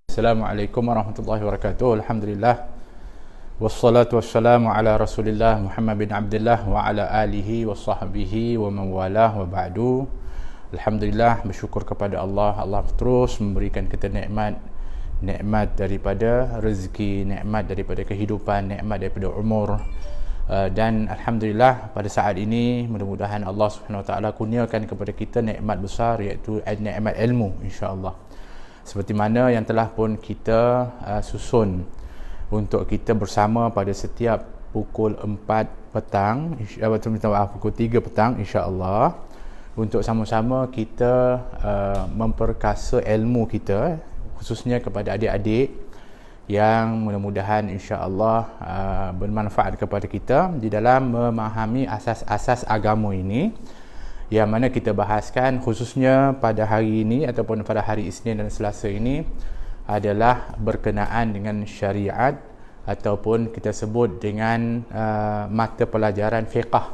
Assalamualaikum warahmatullahi wabarakatuh. Alhamdulillah. Wassalatu wassalamu ala Rasulillah Muhammad bin Abdullah wa ala alihi wa sahbihi wa mawalah wa ba'du. Alhamdulillah, bersyukur kepada Allah. Allah terus memberikan kita nikmat daripada rezeki, nikmat daripada kehidupan, nikmat daripada umur. Dan alhamdulillah pada saat ini mudah-mudahan Allah Subhanahu wa taala kurniakan kepada kita nikmat besar, iaitu nikmat ilmu, insya-Allah. Seperti mana yang telah pun kita susun untuk kita bersama pada setiap pukul 4 petang, pukul 3 petang, insya-Allah, untuk sama-sama kita memperkasa ilmu kita, khususnya kepada adik-adik yang mudah-mudahan insya-Allah bermanfaat kepada kita di dalam memahami asas-asas agama ini, yang mana kita bahaskan khususnya pada hari ini ataupun pada hari Isnin dan Selasa ini adalah berkenaan dengan syariat, ataupun kita sebut dengan mata pelajaran fiqh.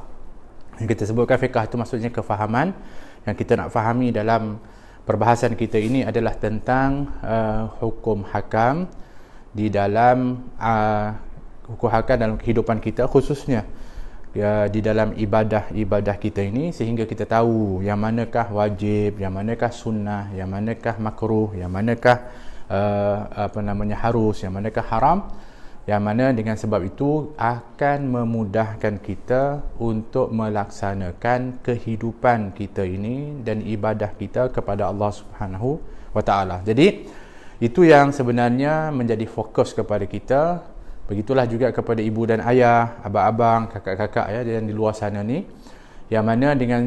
Yang kita sebutkan fiqh itu maksudnya kefahaman yang kita nak fahami dalam perbahasan kita ini adalah tentang hukum hakam di dalam hukum hakam dalam kehidupan kita, khususnya di dalam ibadah kita ini, sehingga kita tahu yang manakah wajib, yang manakah sunnah, yang manakah makruh, yang manakah harus, yang manakah haram, yang mana dengan sebab itu akan memudahkan kita untuk melaksanakan kehidupan kita ini dan ibadah kita kepada Allah Subhanahu wa taala. Jadi itu yang sebenarnya menjadi fokus kepada kita. Begitulah juga kepada ibu dan ayah, abang-abang, kakak-kakak yang di luar sana ni, yang mana dengan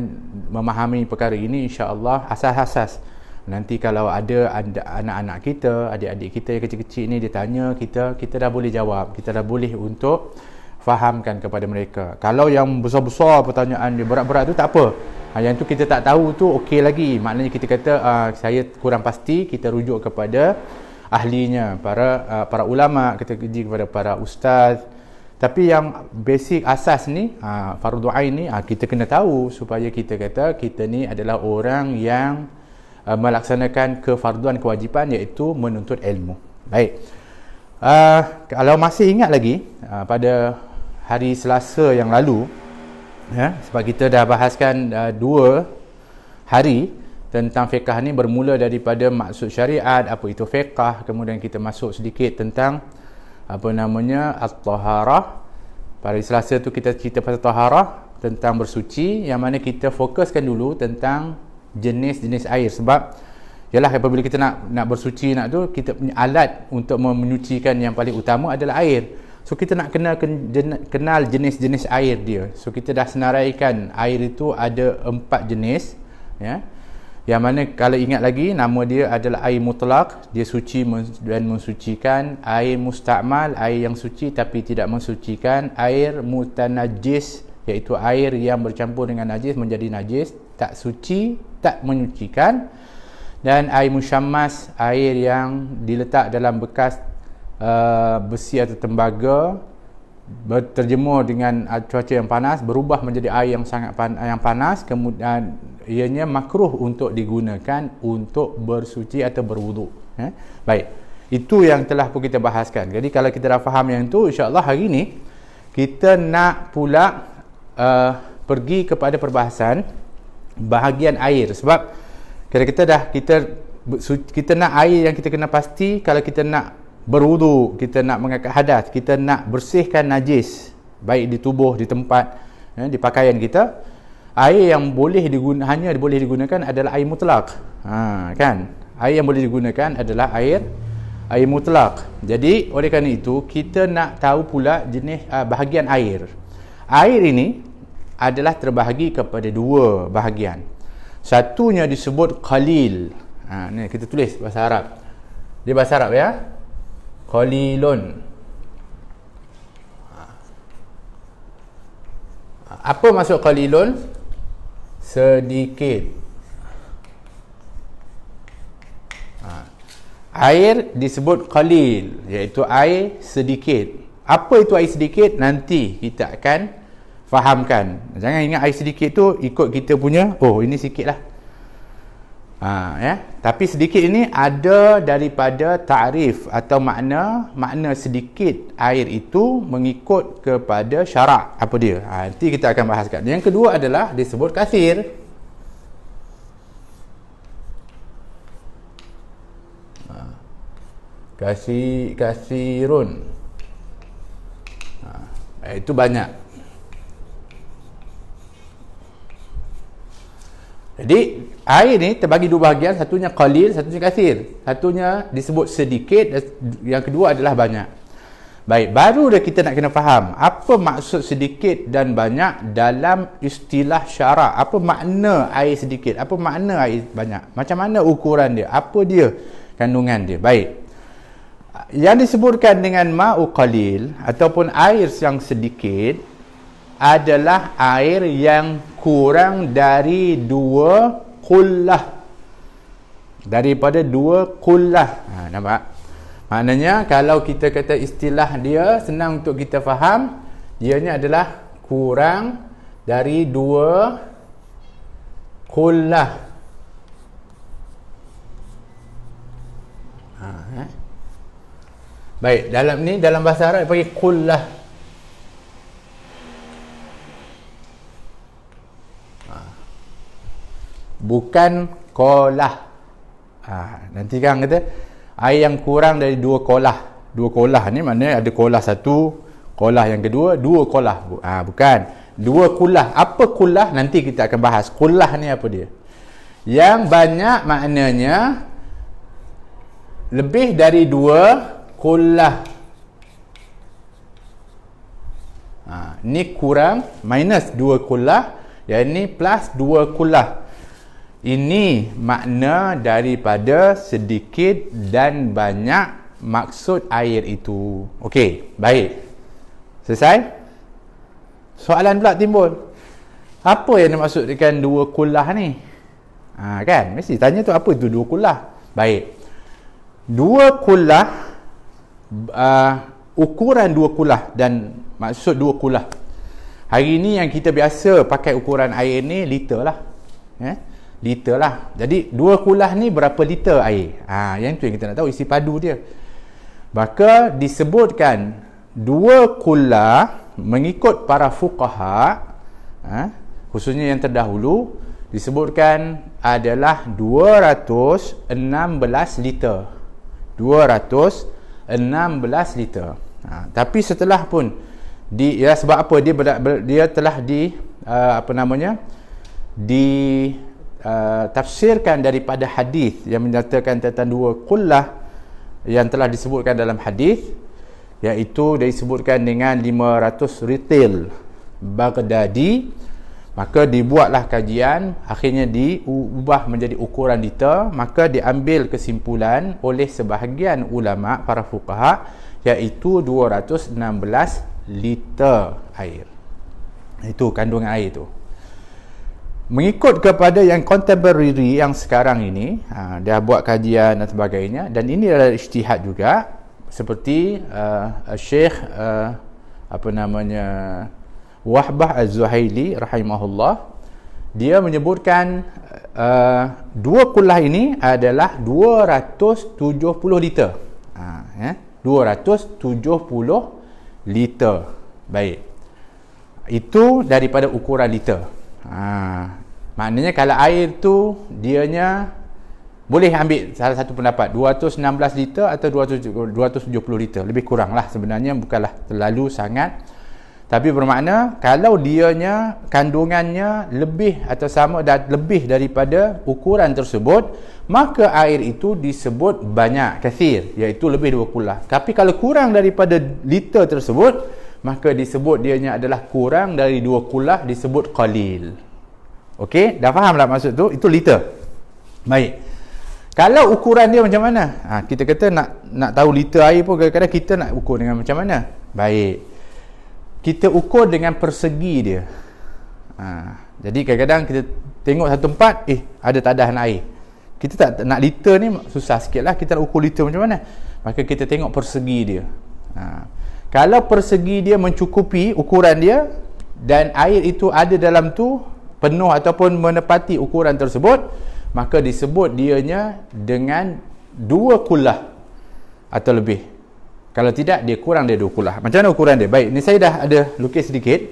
memahami perkara ini, insya-Allah asas-asas, nanti kalau ada anak-anak kita, adik-adik kita yang kecil-kecil ni dia tanya kita dah boleh jawab, kita dah boleh untuk fahamkan kepada mereka. Kalau yang besar-besar pertanyaan dia, berat-berat tu tak apa, yang tu kita tak tahu tu okey lagi, maknanya kita kata saya kurang pasti, kita rujuk kepada ahlinya, para ulama, kita pergi kepada para ustaz. Tapi yang basic asas ni, fardu ain ni, kita kena tahu supaya kita kata kita ni adalah orang yang melaksanakan kefarduan kewajipan, iaitu menuntut ilmu. Baik. Kalau masih ingat lagi pada hari Selasa yang lalu, sebab kita dah bahaskan 2 hari tentang fiqh ni, bermula daripada maksud syariat, apa itu fiqh, kemudian kita masuk sedikit tentang at-taharah. Pada Selasa tu kita cerita pasal taharah, tentang bersuci, yang mana kita fokuskan dulu tentang jenis-jenis air. Sebab yalah, apabila kita nak bersuci kita punya alat untuk menyucikan yang paling utama adalah air. So kita nak kenal jenis-jenis air dia. So kita dah senaraikan air itu ada 4 jenis, yang mana kalau ingat lagi, nama dia adalah air mutlak, dia suci dan mensucikan; air mustakmal, air yang suci tapi tidak mensucikan; air mutanajis, iaitu air yang bercampur dengan najis menjadi najis, tak suci, tak menyucikan; dan air musyammas, air yang diletak dalam bekas besi atau tembaga, berterjemur dengan cuaca yang panas, berubah menjadi air yang sangat panas, kemudian ianya makruh untuk digunakan untuk bersuci atau berwuduk. Baik, itu yang telah pun kita bahaskan. Jadi kalau kita dah faham yang tu, insya-Allah hari ni kita nak pula pergi kepada perbahasan bahagian air. Sebab kita nak air yang kita kena pasti. Kalau kita nak berwuduk, kita nak mengangkat hadas, kita nak bersihkan najis baik di tubuh, di tempat, di pakaian kita, air yang hanya boleh digunakan adalah air mutlak. Kan? Air yang boleh digunakan adalah air mutlak. Jadi oleh kerana itu kita nak tahu pula jenis bahagian air. Air ini adalah terbahagi kepada 2 bahagian. Satunya disebut qalil. Ni kita tulis bahasa Arab. Dia bahasa Arab ya. Qalilun. Apa maksud qalilun? Sedikit. Air disebut qalil, iaitu air sedikit. Apa itu air sedikit? Nanti kita akan fahamkan. Jangan ingat air sedikit tu ikut kita punya, oh ini sikit lah. Tapi sedikit ini ada daripada ta'rif atau makna sedikit air itu mengikut kepada syarak. Apa dia? Nanti kita akan bahaskan. Yang kedua adalah disebut kathir. Kathirun. Itu banyak. Jadi air ni terbagi dua bahagian, satunya qalil, satunya kathir. Satunya disebut sedikit, yang kedua adalah banyak. Baik, baru dah kita nak kena faham apa maksud sedikit dan banyak dalam istilah syarak. Apa makna air sedikit, apa makna air banyak, macam mana ukuran dia, apa dia kandungan dia. Baik, yang disebutkan dengan ma'u qalil ataupun air yang sedikit adalah air yang kurang dari 2 qullah. Daripada 2 qullah. Nampak? Maknanya kalau kita kata istilah dia senang untuk kita faham, ianya adalah kurang dari 2 qullah. Baik, dalam bahasa Arab panggil qullah. Bukan kolah. Nanti kan kata air yang kurang dari 2 kolah. 2 kolah ni maknanya ada kolah satu, kolah yang kedua, 2 kolah. Bukan 2 kulah. Apa kulah? Nanti kita akan bahas. Kulah ni apa dia? Yang banyak maknanya lebih dari 2 kulah. Ni kurang, minus 2 kulah, yang ni plus 2 kulah. Ini makna daripada sedikit dan banyak maksud air itu. Okey, baik. Selesai? Soalan pula timbul. Apa yang dimaksudkan 2 kulah ni? Kan? Mesti tanya tu apa itu 2 kulah. Baik. 2 kulah, ukuran 2 kulah dan maksud 2 kulah. Hari ni yang kita biasa pakai ukuran air ni liter lah. Liter lah. Jadi 2 kulah ni berapa liter air? Yang tu yang kita nak tahu, isi padu dia. Maka disebutkan 2 kulah mengikut para fuqaha, khususnya yang terdahulu, disebutkan adalah 216 liter. 216 liter. Tapi setelah pun sebab apa dia telah tafsirkan daripada hadis yang menyatakan tentang 2 qullah yang telah disebutkan dalam hadis, iaitu disebutkan dengan 500 ritil Baghdadi. Maka dibuatlah kajian, akhirnya diubah menjadi ukuran liter. Maka diambil kesimpulan oleh sebahagian ulama para fuqaha, iaitu 216 liter air. Itu kandungan air itu. Mengikut kepada yang contemporary yang sekarang ini, dia buat kajian dan sebagainya, dan ini adalah ijtihad juga, seperti Syekh Wahbah Az-Zuhaili rahimahullah, dia menyebutkan 2 kulah ini adalah 270 liter. 270 liter. Baik. Itu daripada ukuran liter. Maknanya kalau air tu dianya boleh ambil salah satu pendapat 216 liter atau 270 liter, lebih kurang lah sebenarnya, bukanlah terlalu sangat. Tapi bermakna kalau dianya kandungannya lebih atau sama dan lebih daripada ukuran tersebut, maka air itu disebut banyak, kathir, iaitu lebih 2 kulah. Tapi kalau kurang daripada liter tersebut, maka disebut dianya adalah kurang dari 2 kulah, disebut qalil. Okey, dah faham tak maksud tu? Itu liter. Baik. Kalau ukuran dia macam mana? Kita kata nak tahu liter air pun kadang-kadang kita nak ukur dengan macam mana? Baik. Kita ukur dengan persegi dia. Jadi kadang-kadang kita tengok satu tempat, ada tadahan air. Kita tak nak liter ni susah sikit lah, kita nak ukur liter macam mana? Maka kita tengok persegi dia. Kalau persegi dia mencukupi ukuran dia dan air itu ada dalam tu penuh ataupun menepati ukuran tersebut, maka disebut dianya dengan 2 kullah atau lebih. Kalau tidak, dia kurang dari 2 kullah. Macam mana ukuran dia? Baik, ni saya dah ada lukis sedikit.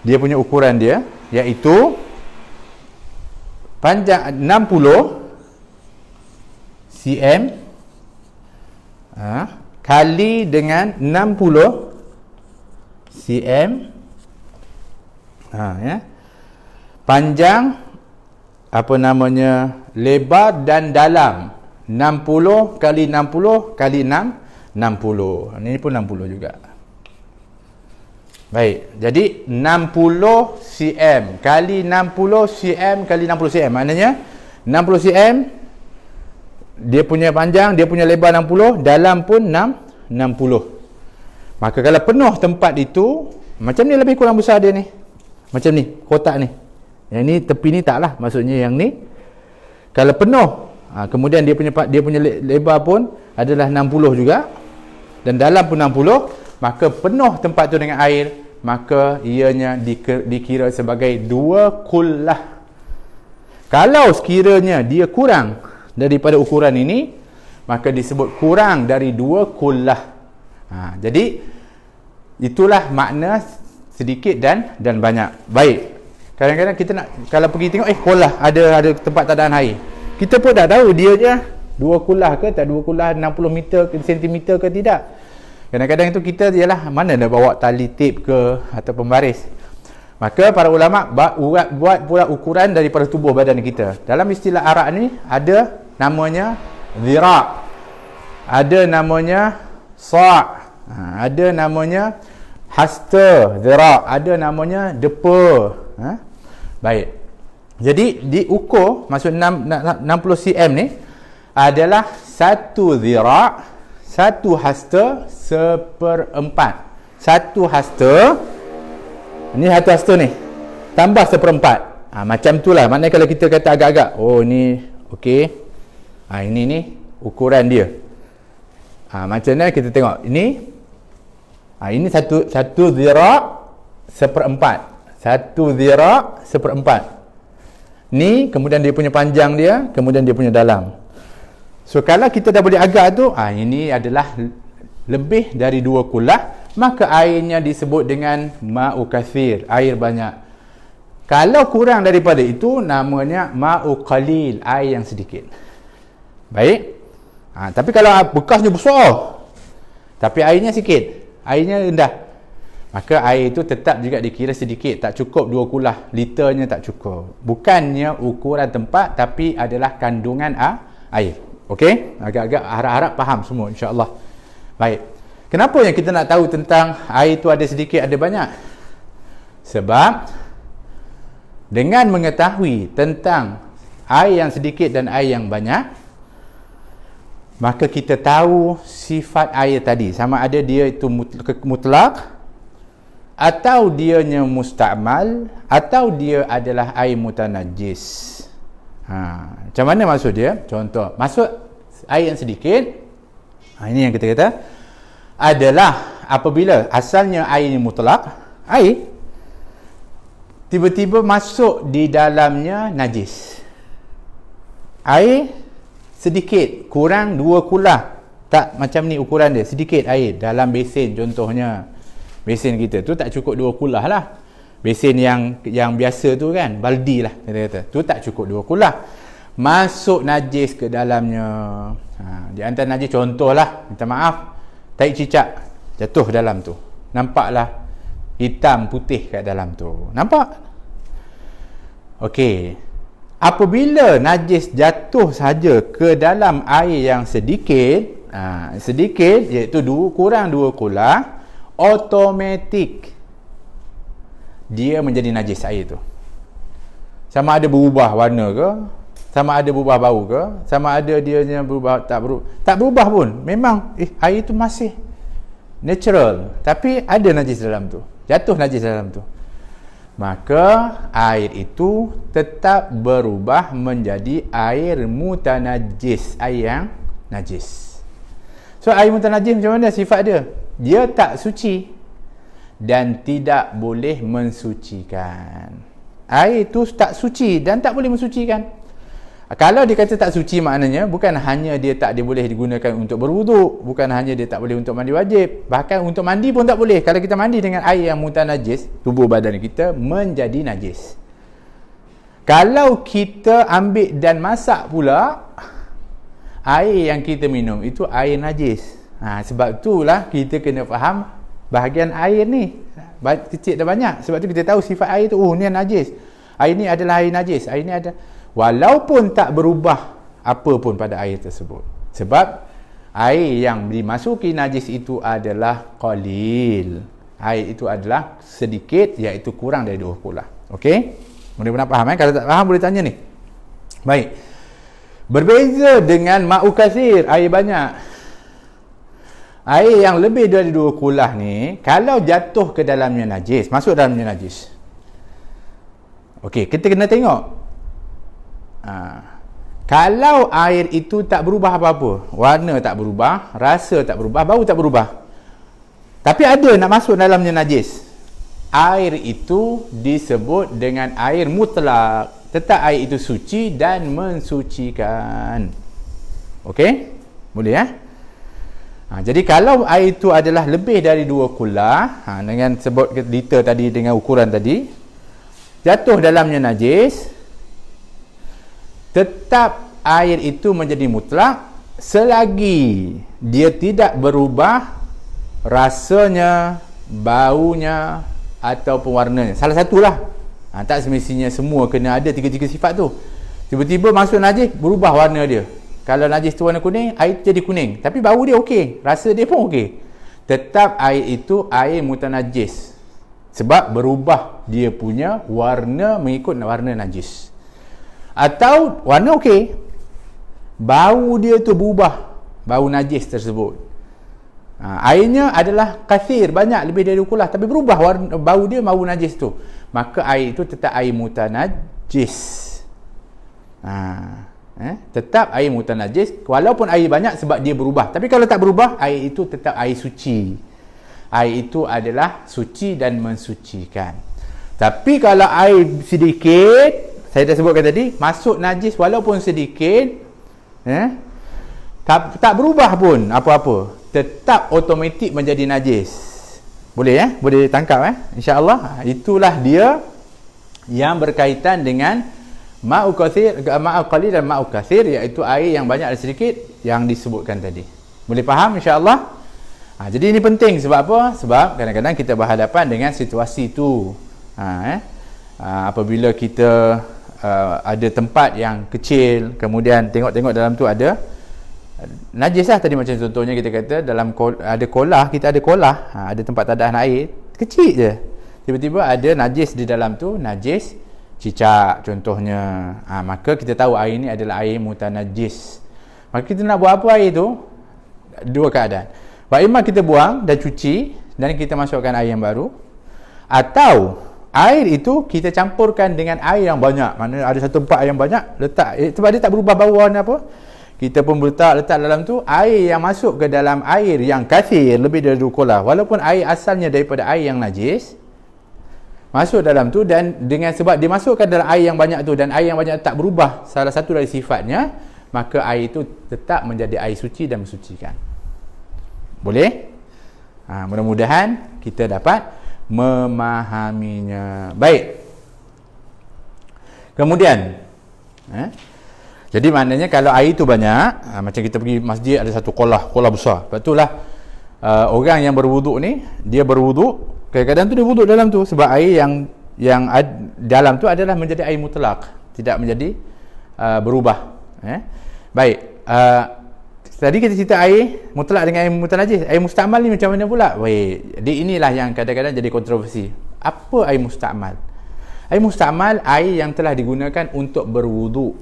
Dia punya ukuran dia, iaitu panjang 60 cm kali dengan 60 cm panjang lebar dan dalam 60 kali 60 kali 6 60. Ini pun 60 juga. Baik, jadi 60 cm kali 60 cm kali 60 cm, maknanya 60 cm dia punya panjang, dia punya lebar 60, dalam pun 60. Maka kalau penuh tempat itu, macam ni lebih kurang besar dia ni. Macam ni, kotak ni. Yang ni tepi ni taklah, maksudnya yang ni kalau penuh, kemudian dia punya lebar pun adalah 60 juga dan dalam pun 60, maka penuh tempat tu dengan air, maka ianya dikira sebagai 2 kullah. Kalau sekiranya dia kurang daripada ukuran ini, maka disebut kurang dari 2 kullah. Jadi itulah makna sedikit dan banyak. Baik, kadang-kadang kita nak, kalau pergi tengok kullah ada tempat tadaan air, kita pun dah tahu dia je 2 kullah ke tak, 2 kullah 60 meter ke sentimeter ke tidak. Kadang-kadang itu kita ialah mana dah bawa tali tip ke atau pembaris. Maka para ulama buat pula ukuran daripada tubuh badan kita. Dalam istilah Arab ni ada namanya zira', ada namanya sa', ada namanya hasta zira', ada namanya depa. Baik. Jadi diukur, maksud 60 cm ni adalah 1 zira', 1 hasta 1/4. 1 hasta ni, 1 hasta ni tambah 1/4. Macam tu lah. Maknanya kalau kita kata agak-agak, oh ni okey, ini ni ukuran dia. Macam mana kita tengok ini, ini satu zira' 1/4, 1 zira' 1/4 ni, kemudian dia punya panjang dia, kemudian dia punya dalam. So kalau kita dah boleh agak tu, ini adalah lebih dari 2 kullah, maka airnya disebut dengan ma'u kathir, air banyak. Kalau kurang daripada itu, namanya ma'u qalil, air yang sedikit. Baik. Tapi kalau bekasnya besar tapi airnya sikit, airnya rendah, maka air itu tetap juga dikira sedikit, tak cukup 2 kullah, liternya tak cukup. Bukannya ukuran tempat, tapi adalah kandungan air. Okey? Agak-agak harap-harap faham semua, insya-Allah. Baik. Kenapa yang kita nak tahu tentang air itu ada sedikit, ada banyak? Sebab dengan mengetahui tentang air yang sedikit dan air yang banyak, maka kita tahu sifat air tadi, sama ada dia itu mutlak atau dianya musta'mal, atau dia adalah air mutanajjis. Macam mana maksud dia? Contoh, maksud air yang sedikit, ini yang kita kata adalah apabila asalnya air ini mutlak, air tiba-tiba masuk di dalamnya najis. Air sedikit, kurang 2 kullah, tak macam ni ukuran dia, sedikit air dalam besen, contohnya besen kita tu tak cukup 2 kullah lah. Besen yang biasa tu kan, baldi lah kita kata, tu tak cukup 2 kullah, masuk najis ke dalamnya. Di antara najis, contohlah, minta maaf, tai cicak jatuh dalam tu, nampaklah hitam putih kat dalam tu, nampak? Okey, apabila najis jatuh saja ke dalam air yang sedikit, sedikit iaitu kurang 2 kullah, automatik dia menjadi najis air tu. Sama ada berubah warna ke, sama ada berubah bau ke, sama ada dia berubah tak berubah pun, memang air tu masih natural, tapi ada najis dalam tu, jatuh najis dalam tu, maka air itu tetap berubah menjadi air mutanajjis, air yang najis. So air mutanajjis macam mana sifat dia? Dia tak suci dan tidak boleh mensucikan. Air itu tak suci dan tak boleh mensucikan. Kalau dia kata tak suci, maknanya bukan hanya dia tak boleh digunakan untuk berwuduk, bukan hanya dia tak boleh untuk mandi wajib, bahkan untuk mandi pun tak boleh. Kalau kita mandi dengan air yang mutanajis, tubuh badan kita menjadi najis. Kalau kita ambil dan masak pula, air yang kita minum itu air najis. Sebab itulah kita kena faham bahagian air ni, kecil dan banyak. Sebab tu kita tahu sifat air tu, ni najis, air ni adalah air najis, air ni ada, walaupun tak berubah apa pun pada air tersebut. Sebab air yang dimasuki najis itu adalah qalil. Air itu adalah sedikit, iaitu kurang dari 2 kula. Okey? Mudah-mudahan faham. Kalau tak faham boleh tanya ni. Baik. Berbeza dengan ma'u kathir, air banyak. Air yang lebih dari 2 kulah ni, kalau jatuh ke dalamnya najis, masuk dalamnya najis. Okey, kita kena tengok. Kalau air itu tak berubah apa-apa, warna tak berubah, rasa tak berubah, bau tak berubah, tapi ada nak masuk dalamnya najis, air itu disebut dengan air mutlak. Tetap air itu suci dan mensucikan. Okey? Boleh ya? Jadi kalau air itu adalah lebih dari 2 kula, dengan sebut liter tadi, dengan ukuran tadi, jatuh dalamnya najis, tetap air itu menjadi mutlak selagi dia tidak berubah rasanya, baunya ataupun warnanya. Salah satulah. Tak semestinya semua kena ada 3 sifat tu. Tiba-tiba masuk najis, berubah warna dia. Kalau najis tu warna kuning, air tu jadi kuning, tapi bau dia okey, rasa dia pun okey. Tetap air itu air mutanajis, sebab berubah dia punya warna mengikut warna najis. Atau warna okey, bau dia tu berubah, bau najis tersebut. Airnya adalah kathir, banyak, lebih dari 2 kulah, tapi berubah warna, bau dia bau najis tu, maka air itu tetap air mutanajis. Tetap air mutanajis walaupun air banyak, sebab dia berubah. Tapi kalau tak berubah, air itu tetap air suci. Air itu adalah suci dan mensucikan. Tapi kalau air sedikit, saya dah sebutkan tadi, masuk najis walaupun sedikit, tak berubah pun apa-apa, tetap automatik menjadi najis. Boleh ya? Boleh tangkap insya-Allah. Itulah dia yang berkaitan dengan ma'u kathir, ma'u qalil dan ma'u kathir, iaitu air yang banyak dan sedikit yang disebutkan tadi. Boleh faham insya-Allah? Jadi ini penting. Sebab apa? Sebab kadang-kadang kita berhadapan dengan situasi itu. Apabila kita ada tempat yang kecil, kemudian tengok-tengok dalam tu ada najis lah. Tadi macam contohnya kita kata dalam ada kolah, kita ada kolah, ada tempat tadahan air kecil je, tiba-tiba ada najis di dalam tu, najis cicak contohnya, maka kita tahu air ni adalah air mutanajis. Maka kita nak buat apa air tu? 2 keadaan. Baik, kita buang dan cuci dan kita masukkan air yang baru, atau air itu kita campurkan dengan air yang banyak. Mana ada satu tempat yang banyak, letak, sebab dia tak berubah bau warna apa, kita pun letak dalam tu air yang masuk ke dalam air yang kathir, lebih dari 2 kulah, walaupun air asalnya daripada air yang najis, masuk dalam tu, dan dengan sebab dimasukkan dalam air yang banyak tu, dan air yang banyak tak berubah salah satu dari sifatnya, maka air itu tetap menjadi air suci dan mensucikan. Boleh? Mudah-mudahan kita dapat memahaminya. Baik. Kemudian jadi maknanya kalau air tu banyak, macam kita pergi masjid ada satu kolah besar. Lepas itulah orang yang berwuduk ni, dia berwuduk, kadang-kadang tu dia wuduk dalam tu, sebab air yang dalam tu adalah menjadi air mutlak, tidak menjadi berubah. Baik, tadi kita cerita air mutlak dengan air mutanajis. Air mustamal ni macam mana pula? Jadi inilah yang kadang-kadang jadi kontroversi. Apa air mustamal? Air mustamal air yang telah digunakan untuk berwuduk,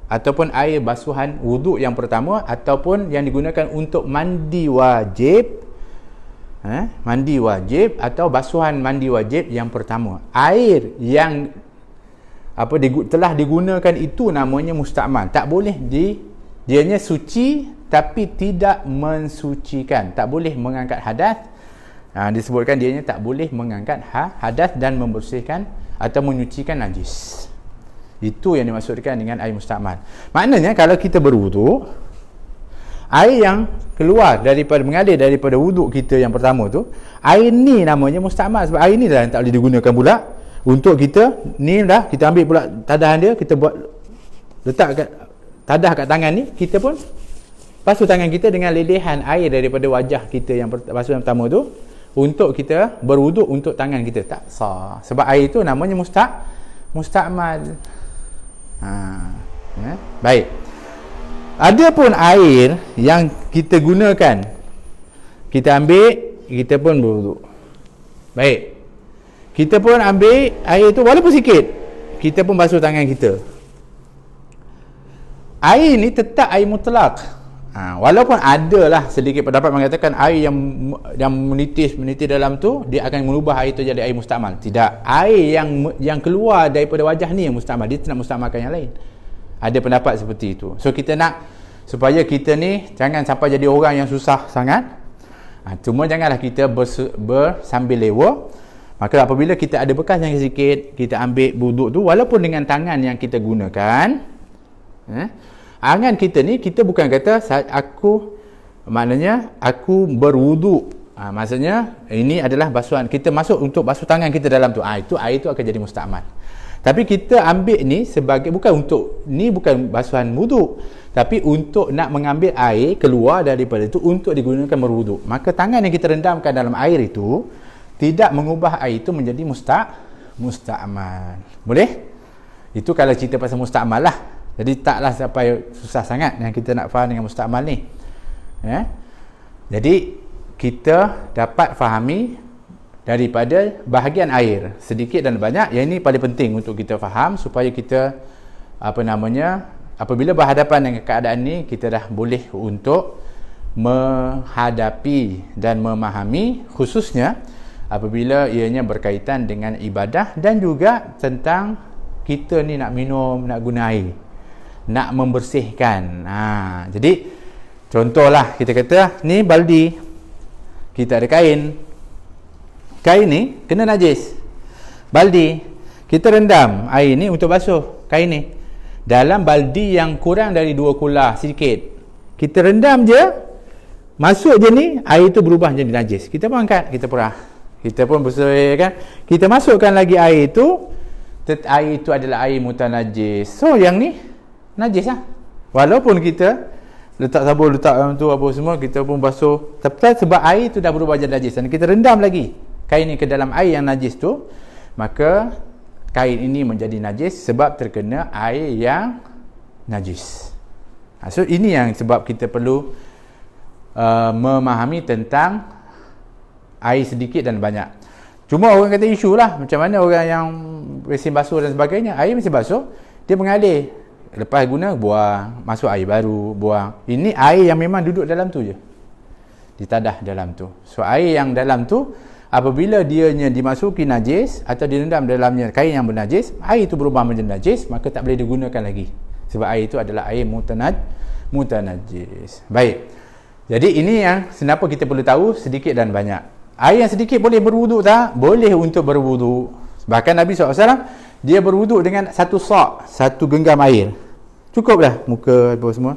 ataupun air basuhan wuduk yang pertama, ataupun yang digunakan untuk mandi wajib, mandi wajib atau basuhan mandi wajib yang pertama. Air yang telah digunakan itu namanya mustamal. Tak boleh dianya suci tapi tidak mensucikan, tak boleh mengangkat hadas. Disebutkan dianya tak boleh mengangkat hadas dan membersihkan atau menyucikan najis. Itu yang dimaksudkan dengan air musta'mal. Maknanya kalau kita berwuduk, air yang keluar mengalir daripada wuduk kita yang pertama tu, air ni namanya musta'mal. Sebab air ni dah tak boleh digunakan pula untuk kita, ni dah kita ambil pula tadahan dia, kita buat letak kat tadah kat tangan ni, kita pun basuh tangan kita dengan lelehan air daripada wajah kita yang basuh yang pertama tu, untuk kita berwuduk untuk tangan kita. Tak sah. Sebab air tu namanya musta'mal. Baik. Ada pun air yang kita gunakan, kita ambil, kita pun berwuduk. Baik. Kita pun ambil air tu walaupun sikit, kita pun basuh tangan kita. Air ni tetap air mutlak. Walaupun adalah sedikit pendapat mengatakan air yang menitis dalam tu, dia akan mengubah air tu jadi air musta'mal. Tidak. Air yang keluar daripada wajah ni yang musta'mal. Dia tak nak musta'malkan yang lain. Ada pendapat seperti itu. So kita nak supaya kita ni jangan sampai jadi orang yang susah sangat. Cuma janganlah kita bersambil lewa. Maka apabila kita ada bekas yang sikit, kita ambil wuduk tu walaupun dengan tangan yang kita gunakan. Angan kita ni, kita bukan kata maknanya aku berwuduk. Maksudnya ini adalah basuhan. Kita masuk untuk basuh tangan kita dalam tu. Itu air tu akan jadi musta'mal. Tapi kita ambil ni sebagai bukan basuhan wuduk, tapi untuk nak mengambil air keluar daripada itu untuk digunakan berwuduk. Maka tangan yang kita rendamkan dalam air itu tidak mengubah air itu menjadi musta'mal. Boleh? Itu kalau cerita pasal musta'mal lah. Jadi taklah sampai susah sangat yang kita nak faham dengan musta'mal ni. Jadi kita dapat fahami daripada bahagian air sedikit dan banyak. Yang ini paling penting untuk kita faham supaya kita apabila berhadapan dengan keadaan ni, kita dah boleh untuk menghadapi dan memahami, khususnya apabila ianya berkaitan dengan ibadah dan juga tentang kita ni nak minum, nak guna air, nak membersihkan. Jadi contohlah kita kata ni baldi, kita ada kain ni kena najis, baldi kita rendam air ni untuk basuh kain ni dalam baldi yang kurang dari 2 kula sedikit, kita rendam je, masuk je ni, air tu berubah jadi najis, kita pun angkat, kita perah, kita pun bersihkan, kita masukkan lagi air tu, air itu adalah air mutanajis. So yang ni najis lah. Walaupun kita letak sabun, letak tu apa semua, kita pun basuh, tapi sebab air tu dah berubah jadi najis dan kita rendam lagi kain ni ke dalam air yang najis tu, maka kain ini menjadi najis sebab terkena air yang najis. So ini yang sebab kita perlu memahami tentang air sedikit dan banyak. Cuma orang kata isu lah, macam mana orang yang mesin basuh dan sebagainya, air mesin basuh dia mengalir, lepas guna buang, masuk air baru buang. Ini air yang memang duduk dalam tu je, ditadah dalam tu. So air yang dalam tu apabila dianya dimasuki najis atau direndam dalamnya kain yang bernajis, air itu berubah menjadi najis, maka tak boleh digunakan lagi sebab air itu adalah air mutanajis. Baik, jadi ini yang kenapa kita perlu tahu sedikit dan banyak. Air yang sedikit boleh berwuduk tak? Boleh untuk berwuduk. Bahkan Nabi SAW dia berwuduk dengan satu genggam air, cukup dah muka apa semua.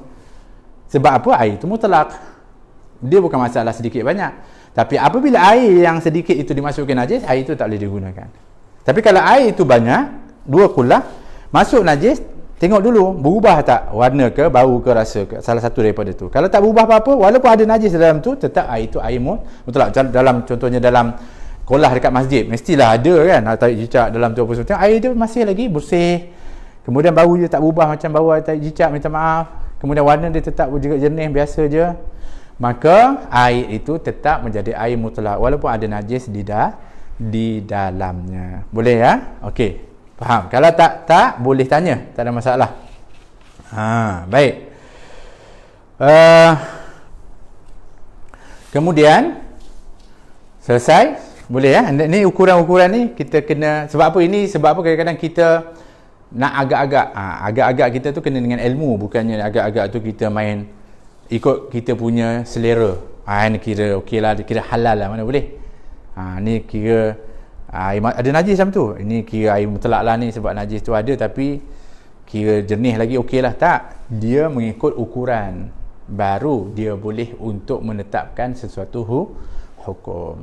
Sebab apa? Air itu mutlak, dia bukan masalah sedikit banyak. Tapi apabila air yang sedikit itu dimasukkan najis, air itu tak boleh digunakan. Tapi kalau air itu banyak, 2 kula, masuk najis, tengok dulu berubah tak warna ke, bau ke, rasa ke, salah satu daripada tu. Kalau tak berubah apa-apa, walaupun ada najis dalam tu, tetap air itu air mutlak. Contohnya dalam kolah dekat masjid, mestilah ada kan tarik cicak dalam tu apa semua. Air dia masih lagi bersih, kemudian bau dia tak berubah macam bau tarik cicak, minta maaf, kemudian warna dia tetap juga jernih biasa je, maka air itu tetap menjadi air mutlak walaupun ada najis di dalamnya. Boleh ya? Okey, faham? Kalau tak boleh tanya, tak ada masalah. Baik. Kemudian selesai, boleh ya? Ni ukuran-ukuran ni kita kena, sebab apa ini? Sebab apa kadang-kadang kita nak agak-agak kita tu kena dengan ilmu, bukannya agak-agak tu kita main ikut kita punya selera. Ni kira okey lah, kira halal lah, mana boleh. Ni kira ada najis macam tu, ini kira air mutlak lah ni sebab najis tu ada, tapi kira jernih lagi okey lah. Tak, dia mengikut ukuran, baru dia boleh untuk menetapkan sesuatu hukum.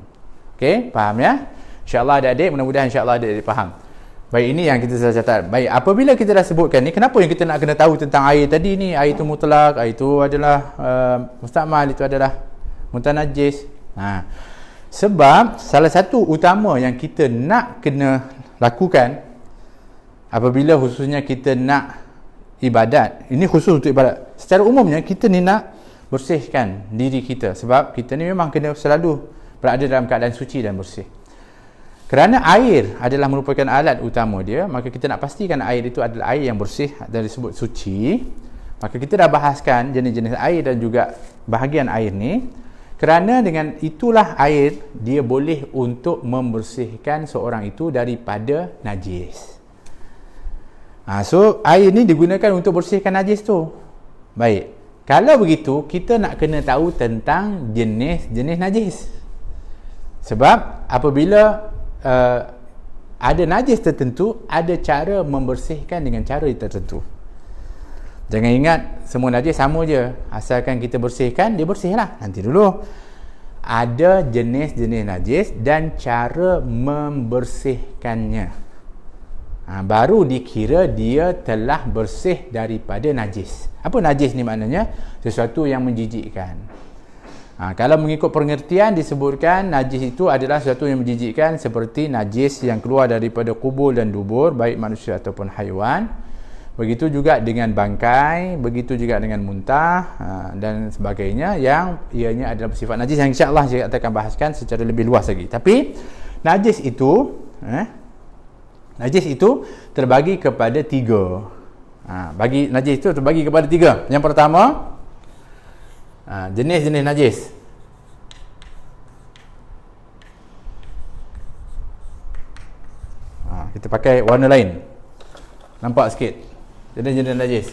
Okey, faham ya? InsyaAllah adik-adik, mudah-mudahan insyaAllah adik-adik faham. Baik, ini yang kita sudah catat. Baik, apabila kita dah sebutkan ni, kenapa yang kita nak kena tahu tentang air tadi ni? Air itu mutlak, air itu adalah mustakmal, itu adalah mutanajis. Sebab salah satu utama yang kita nak kena lakukan apabila khususnya kita nak ibadat, ini khusus untuk ibadat, secara umumnya kita ni nak bersihkan diri kita, sebab kita ni memang kena selalu berada dalam keadaan suci dan bersih. Kerana air adalah merupakan alat utama dia, maka kita nak pastikan air itu adalah air yang bersih dan disebut suci. Maka kita dah bahaskan jenis-jenis air dan juga bahagian air ni, kerana dengan itulah air dia boleh untuk membersihkan seorang itu daripada najis. So air ni digunakan untuk bersihkan najis tu. Baik, kalau begitu kita nak kena tahu tentang jenis-jenis najis. Sebab apabila ada najis tertentu, ada cara membersihkan dengan cara tertentu. Jangan ingat semua najis sama je, asalkan kita bersihkan, dia bersih lah. Nanti dulu, ada jenis-jenis najis dan cara membersihkannya, baru dikira dia telah bersih daripada najis. Apa najis ni maknanya? Sesuatu yang menjijikkan. Kalau mengikut pengertian disebutkan najis itu adalah sesuatu yang menjijikkan, seperti najis yang keluar daripada kubur dan dubur, baik manusia ataupun haiwan. Begitu juga dengan bangkai, begitu juga dengan muntah dan sebagainya, yang ianya adalah bersifat najis, yang insya-Allah saya akan bahaskan secara lebih luas lagi. Tapi najis itu terbagi kepada tiga. Najis itu terbagi kepada tiga. Yang pertama, jenis-jenis najis. Kita pakai warna lain, nampak sikit jenis-jenis najis.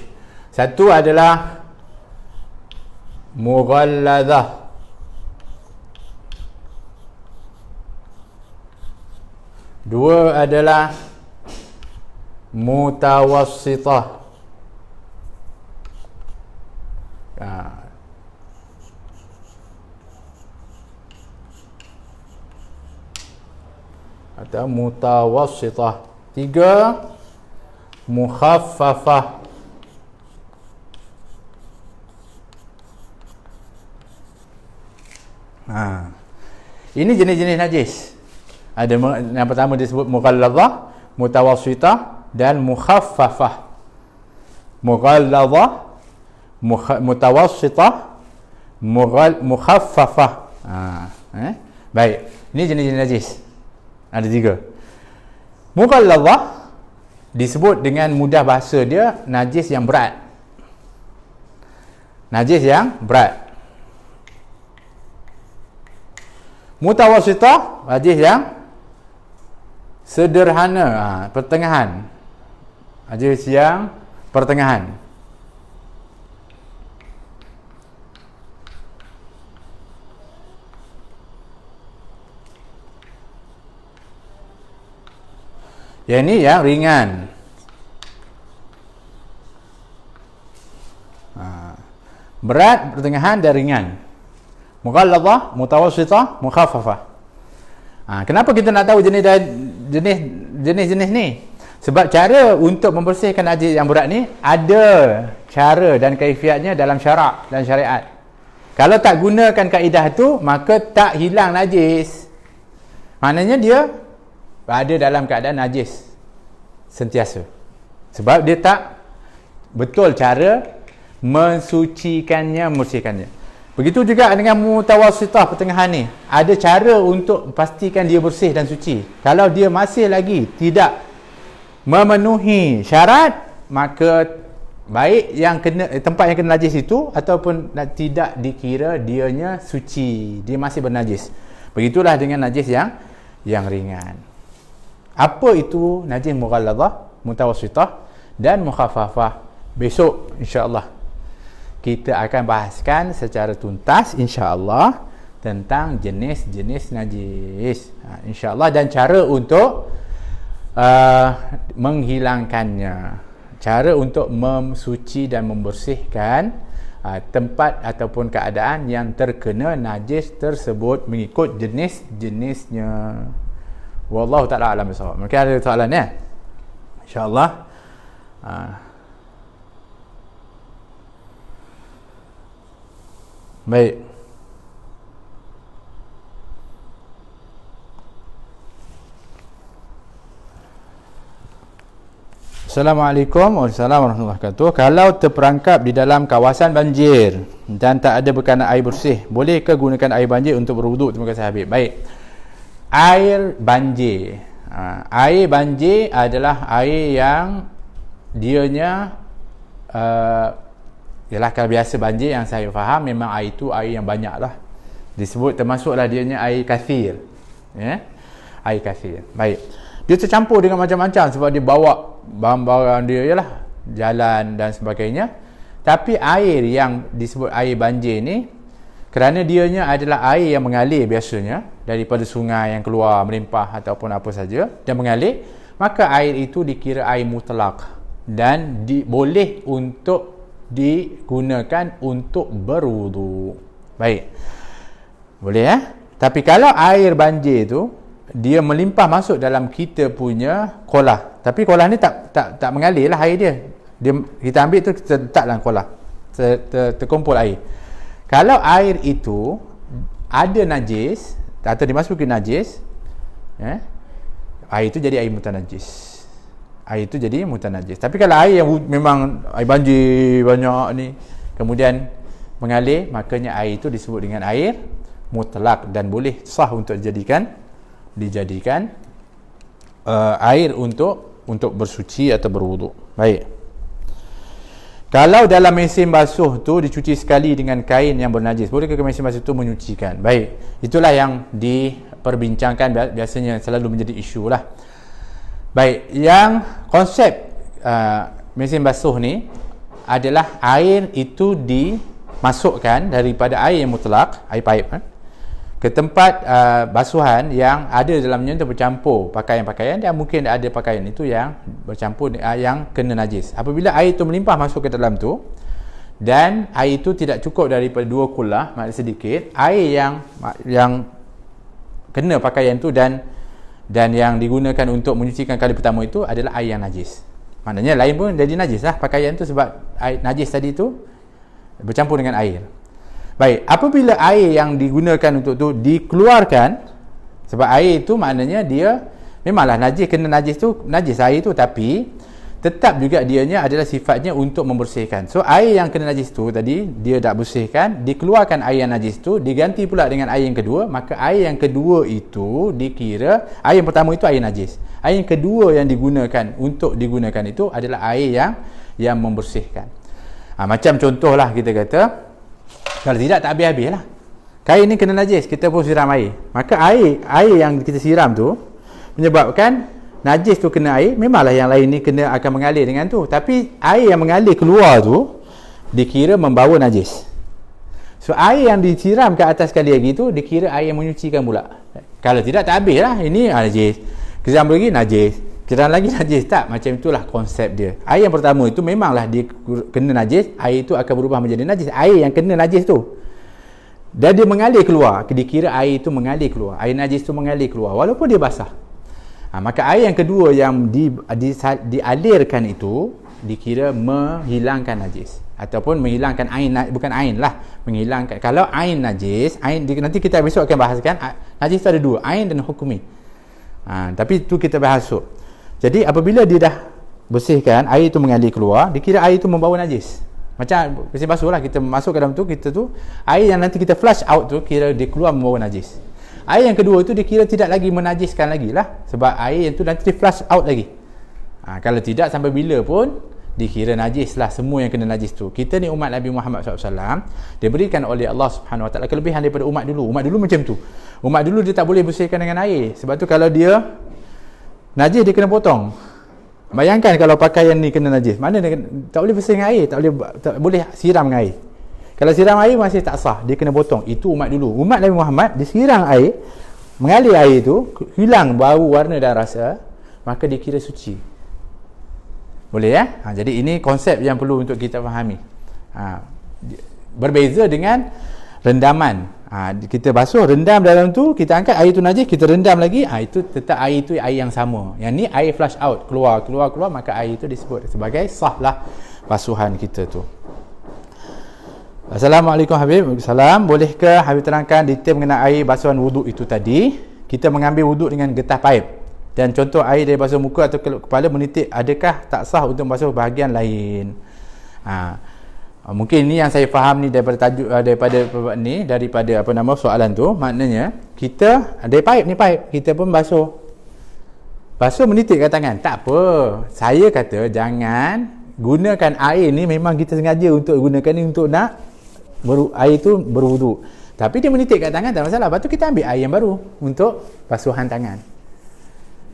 Satu adalah mughalladzah. Dua adalah mutawassithah. Atau mutawassithah. Tiga, mukhaffafah. Ini jenis-jenis najis. Ada yang pertama disebut mughalladzah, mutawassithah dan mukhaffafah. Mughalladzah, mutawassithah, mukhaffafah. Baik, ini jenis-jenis najis. Ada tiga. Mughalladzah disebut dengan mudah bahasa dia najis yang berat. Najis yang berat. Mutawassithah, najis yang sederhana, pertengahan. Najis yang pertengahan. Yang ini yang ringan. Berat, pertengahan dan ringan. Mughalladzah, mutawassithah, mukhaffafah. Kenapa kita nak tahu jenis-jenis ni? Sebab cara untuk membersihkan najis yang berat ni ada cara dan kaifiatnya dalam syarak dan syariat. Kalau tak gunakan kaedah tu, maka tak hilang najis. Maknanya dia ada dalam keadaan najis sentiasa. Sebab dia tak betul cara mensucikannya, membersihkannya. Begitu juga dengan mutawassithah, pertengahan ni. Ada cara untuk pastikan dia bersih dan suci. Kalau dia masih lagi tidak memenuhi syarat, maka baik yang kena tempat yang kena najis itu ataupun tidak dikira dianya suci, dia masih bernajis. Begitulah dengan najis yang ringan. Apa itu najis mughalladzah, mutawassithah dan mukhaffafah? Besok insya-Allah kita akan bahaskan secara tuntas insya-Allah tentang jenis-jenis najis. insya-Allah, dan cara untuk menghilangkannya. cara untuk mensuci dan membersihkan tempat ataupun keadaan yang terkena najis tersebut mengikut jenis-jenisnya. Wallahu ta'ala alam bisawab. Mungkin ada soalan ya? InsyaAllah. Baik. Assalamualaikum warahmatullahi wabarakatuh. Kalau terperangkap di dalam kawasan banjir dan tak ada bekanan air bersih, bolehkah gunakan air banjir untuk berwuduk? Terima kasih Habib. Baik. Air banjir. Air banjir adalah air yang dianya ialah kalau biasa banjir yang saya faham memang air itu air yang banyak lah. Disebut termasuklah dianya air kathir. Ya? Air kathir. Baik. Dia tercampur dengan macam-macam sebab dia bawa barang-barang dia ialah jalan dan sebagainya. Tapi air yang disebut air banjir ni, kerana dianya adalah air yang mengalir biasanya daripada sungai yang keluar melimpah ataupun apa saja dan mengalir, maka air itu dikira air mutlak dan boleh untuk digunakan untuk berwuduk. Baik. Boleh ya? Tapi kalau air banjir tu dia melimpah masuk dalam kita punya kolah. Tapi kolah ni tak mengalir lah air dia. Kita ambil tu, kita letak dalam kolah. Terkumpul air. Kalau air itu ada najis atau dimasuki najis, air itu jadi air mutanajis. Air itu jadi mutanajis. Tapi kalau air yang memang air banjir banyak ni, kemudian mengalir, makanya air itu disebut dengan air mutlak dan boleh sah untuk dijadikan air untuk bersuci atau berwuduk. Baik. Kalau dalam mesin basuh tu dicuci sekali dengan kain yang bernajis, bolehkah mesin basuh tu menyucikan? Baik. Itulah yang diperbincangkan, biasanya selalu menjadi isu lah. Baik. Yang konsep mesin basuh ni adalah air itu dimasukkan daripada air yang mutlak, air paip ke tempat basuhan yang ada dalamnya untuk bercampur pakaian-pakaian, dan mungkin ada pakaian itu yang bercampur yang kena najis. Apabila air itu melimpah masuk ke dalam tu dan air itu tidak cukup daripada 2 kullah, maknanya sedikit, air yang kena pakaian tu dan yang digunakan untuk menyucikan kali pertama itu adalah air yang najis. Maknanya lain pun jadi najis lah pakaian tu sebab air najis tadi tu bercampur dengan air. Baik, apabila air yang digunakan untuk tu dikeluarkan, sebab air itu maknanya dia memanglah najis, kena najis tu, najis air tu, tapi tetap juga dianya adalah sifatnya untuk membersihkan. So air yang kena najis tu tadi dia dah bersihkan, dikeluarkan air yang najis tu, diganti pula dengan air yang kedua, maka air yang kedua itu dikira, air yang pertama itu air najis. Air yang kedua yang digunakan untuk digunakan itu adalah air yang membersihkan. Macam contohlah kita kata, kalau tidak tak habis-habis lah. Kain ni kena najis, kita pun siram air. Maka air yang kita siram tu menyebabkan najis tu kena air. Memanglah yang lain ni akan mengalir dengan tu. Tapi air yang mengalir keluar tu dikira membawa najis. So air yang disiram ke atas sekali lagi tu dikira air yang menyucikan pula. Kalau tidak tak habis lah. Ini najis, siram lagi najis, siram lagi najis. Tak, macam itulah konsep dia. Air yang pertama itu memanglah dia kena najis, air itu akan berubah menjadi najis. Air yang kena najis tu dan dia mengalir keluar, dikira air itu mengalir keluar, air najis tu mengalir keluar walaupun dia basah. Maka air yang kedua yang dialirkan itu dikira menghilangkan najis ataupun menghilangkan ain, bukan ain lah, menghilangkan. Kalau ain najis, nanti kita besok akan bahaskan najis itu ada 2, ain dan hukmi. Tapi itu kita bahas esok. Jadi apabila dia dah bersihkan, air itu mengalir keluar, dikira air itu membawa najis. Macam mesin basuh lah, kita masuk ke dalam tu, kita tu air yang nanti kita flush out tu kira dia keluar membawa najis. Air yang kedua tu dikira tidak lagi menajiskan lagi lah, sebab air yang tu nanti di flush out lagi. Kalau tidak sampai bila pun dikira najis lah semua yang kena najis tu. Kita ni umat Nabi Muhammad SAW diberikan oleh Allah Subhanahu Wa Taala kelebihan daripada umat dulu. Umat dulu macam tu. Umat dulu dia tak boleh bersihkan dengan air. Sebab tu kalau dia najis dia kena potong. Bayangkan kalau pakaian ni kena najis, mana dia tak boleh bersih dengan air, tak boleh siram dengan air. Kalau siram air masih tak sah, dia kena potong. Itu umat dulu. Umat Nabi Muhammad disiram air, mengalir air tu, hilang bau, warna dan rasa, maka dikira suci. Boleh ya? Jadi ini konsep yang perlu untuk kita fahami. Berbeza dengan rendaman. Kita basuh, rendam dalam tu, kita angkat air tu najis, kita rendam lagi, itu tetap air tu air yang sama. Yang ni air flush out, keluar, maka air itu disebut sebagai sahlah basuhan kita tu. Assalamualaikum Habib. Salam. Bolehkah Habib terangkan detail mengenai basuhan wuduk itu tadi? Kita mengambil wuduk dengan getah paip dan contoh air dari basuh muka atau kepala menitik, adakah tak sah untuk basuh bahagian lain? Mungkin ini yang saya faham ni daripada tajuk daripada soalan tu. Maknanya kita ada paip kita pun basuh menitik kat tangan. Tak apa, saya kata jangan gunakan air ni, memang kita sengaja untuk gunakan ni untuk nak air tu berwuduk, tapi dia menitik kat tangan, tak masalah. Lepas tu kita ambil air yang baru untuk basuhan tangan.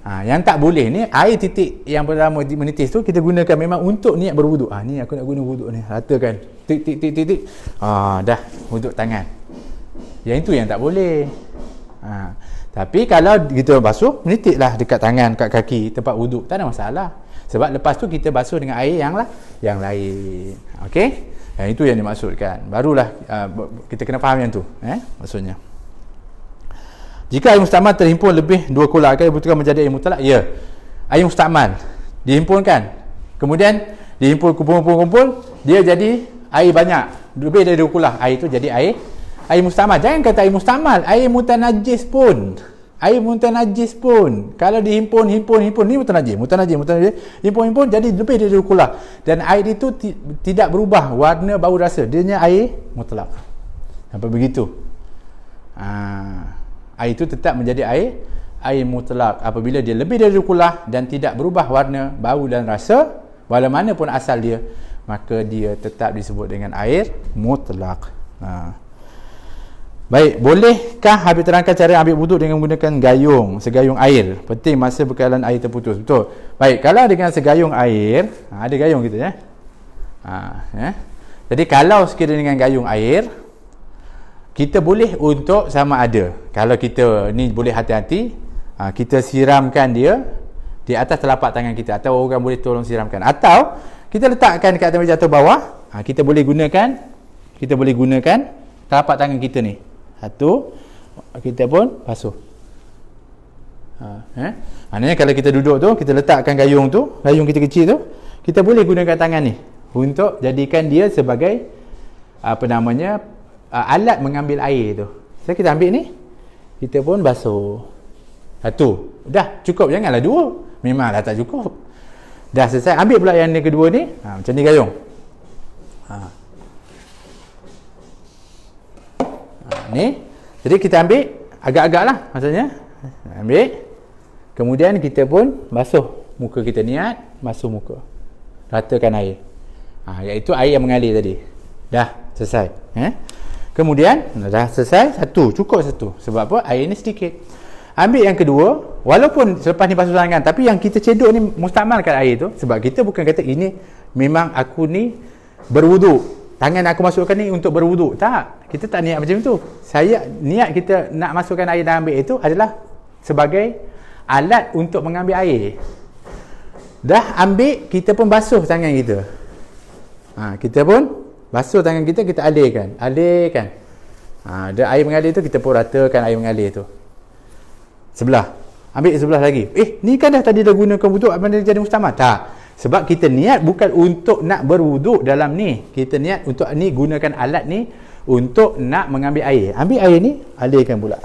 Yang tak boleh ni, air titik yang pertama menitis tu kita gunakan memang untuk niat berwuduk. Ni aku nak guna wuduk ni, ratakan tik. Dah wuduk tangan. Yang itu yang tak boleh. Tapi kalau kita basuh, menitiklah dekat tangan, kat kaki, tempat wuduk, tak ada masalah. Sebab lepas tu kita basuh dengan air yang lain. Okey? Yang itu yang dimaksudkan. Barulah kita kena faham yang tu, maksudnya. Jika air mustakmal terhimpun lebih 2 kulak, akan dibutuhkan menjadi air mutlak? Ya. Air mustakmal dihimpunkan, kemudian dihimpun, kumpul, dia jadi air banyak, lebih dari 2 kulak. Air itu jadi air mustakmal. Jangan kata air mustakmal, air mutanajis pun. Kalau dihimpun, ni mutanajis. Himpun jadi lebih dari 2 kulak. Dan air itu tidak berubah warna, bau, rasa. Dia air mutlak. Sampai begitu. Air itu tetap menjadi air mutlak apabila dia lebih dari 2 kulak dan tidak berubah warna, bau dan rasa, walau mana pun asal dia, maka dia tetap disebut dengan air mutlak. Baik, bolehkah Habib terangkan cara ambil wuduk dengan menggunakan segayung air? Penting masa bekalan air terputus. Betul. Baik, kalau dengan segayung air, ada gayung kita ya. Jadi kalau sekiranya dengan gayung air, kita boleh untuk sama ada, kalau kita ni boleh hati-hati, kita siramkan dia di atas telapak tangan kita, atau orang boleh tolong siramkan, atau kita letakkan dekat atas meja atau bawah. Kita boleh gunakan telapak tangan kita ni satu, kita pun basuh. Maknanya kalau kita duduk tu, kita letakkan gayung kita kecil tu, kita boleh gunakan tangan ni untuk jadikan dia sebagai alat mengambil air tu. So kita ambil ni, kita pun basuh. Satu, dah cukup, janganlah 2. Memanglah tak cukup. Dah selesai, ambil pula yang kedua ni. Macam ni gayung. Ni. Jadi kita ambil agak-agak lah, maksudnya. Ambil. Kemudian kita pun basuh muka kita, niat basuh muka. Ratakan air. Iaitu air yang mengalir tadi. Dah selesai. Kemudian dah selesai, cukup satu. Sebab apa? Air ni sedikit. Ambil yang kedua, walaupun selepas ni basuh tangan, tapi yang kita cedok ni mustakmalkan air tu. Sebab kita bukan kata ini memang aku ni berwuduk, tangan aku masukkan ni untuk berwuduk. Tak, kita tak niat macam tu. Niat kita nak masukkan air dan ambil itu adalah sebagai alat untuk mengambil air. Dah ambil, kita pun basuh tangan kita. Kita pun basuh tangan kita, kita alirkan. Ada air mengalir tu, kita pun ratakan air mengalir tu. Sebelah. Ambil sebelah lagi. Ni kan dah tadi dah gunakan wuduk, apa dia jadi mustakmal? Tak. Sebab kita niat bukan untuk nak berwuduk dalam ni. Kita niat untuk ni, gunakan alat ni untuk nak mengambil air. Ambil air ni, alirkan pula.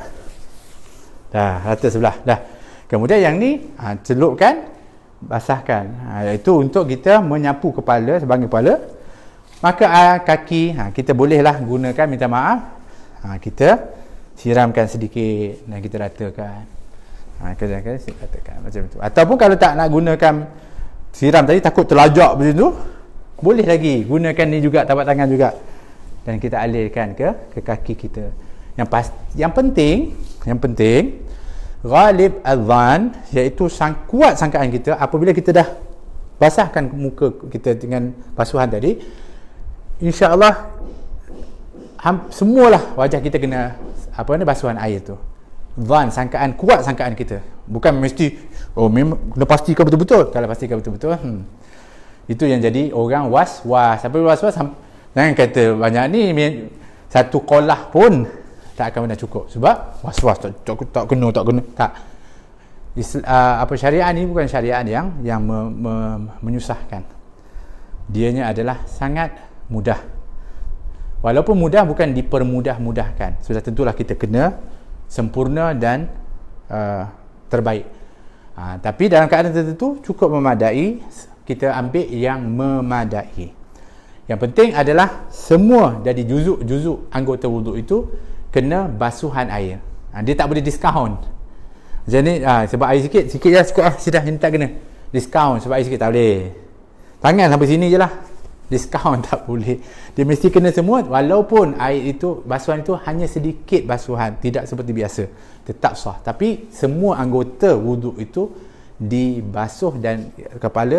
Dah, rata sebelah. Dah. Kemudian yang ni, celupkan, basahkan. Itu untuk kita menyapu kepala, sebahagian kepala. Maka kaki, kita bolehlah gunakan, minta maaf, kita siramkan sedikit dan kita ratakan. Kita ratakan macam tu. Ataupun kalau tak nak gunakan siram tadi, takut terlajak macam tu, boleh lagi gunakan ni juga, tapak tangan juga, dan kita alirkan ke kaki kita. Yang penting ghalib al-dhan, iaitu kuat sangkaan kita apabila kita dah basahkan muka kita dengan basuhan tadi, insya-Allah semualah wajah kita kena basuhan air tu. Dhan, sangkaan, kuat sangkaan kita. Bukan mesti memang kena pastikan betul-betul. Kalau pastikan betul-betul, Itu yang jadi orang was-was. Sampai was-was, jangan kata banyak ni, satu kolah pun tak akan pernah cukup. Sebab was-was, tak kena. Tak. Syariat ni bukan syariat yang menyusahkan. Dianya adalah sangat mudah. Walaupun mudah, bukan dipermudah-mudahkan. Sudah tentulah kita kena sempurna dan terbaik. Tapi dalam keadaan tertentu cukup memadai, kita ambil yang memadai. Yang penting adalah semua dari juzuk-juzuk anggota wuduk itu kena basuhan air. Dia tak boleh diskaun. Macam ni, sebab air sikit je sudah ni tak kena diskaun sebab air sikit, tak boleh. Tangan sampai sini je lah, diskaun tak boleh. Dia mesti kena semua, walaupun air itu, basuhan itu hanya sedikit basuhan, tidak seperti biasa, tetap sah. Tapi semua anggota wuduk itu dibasuh dan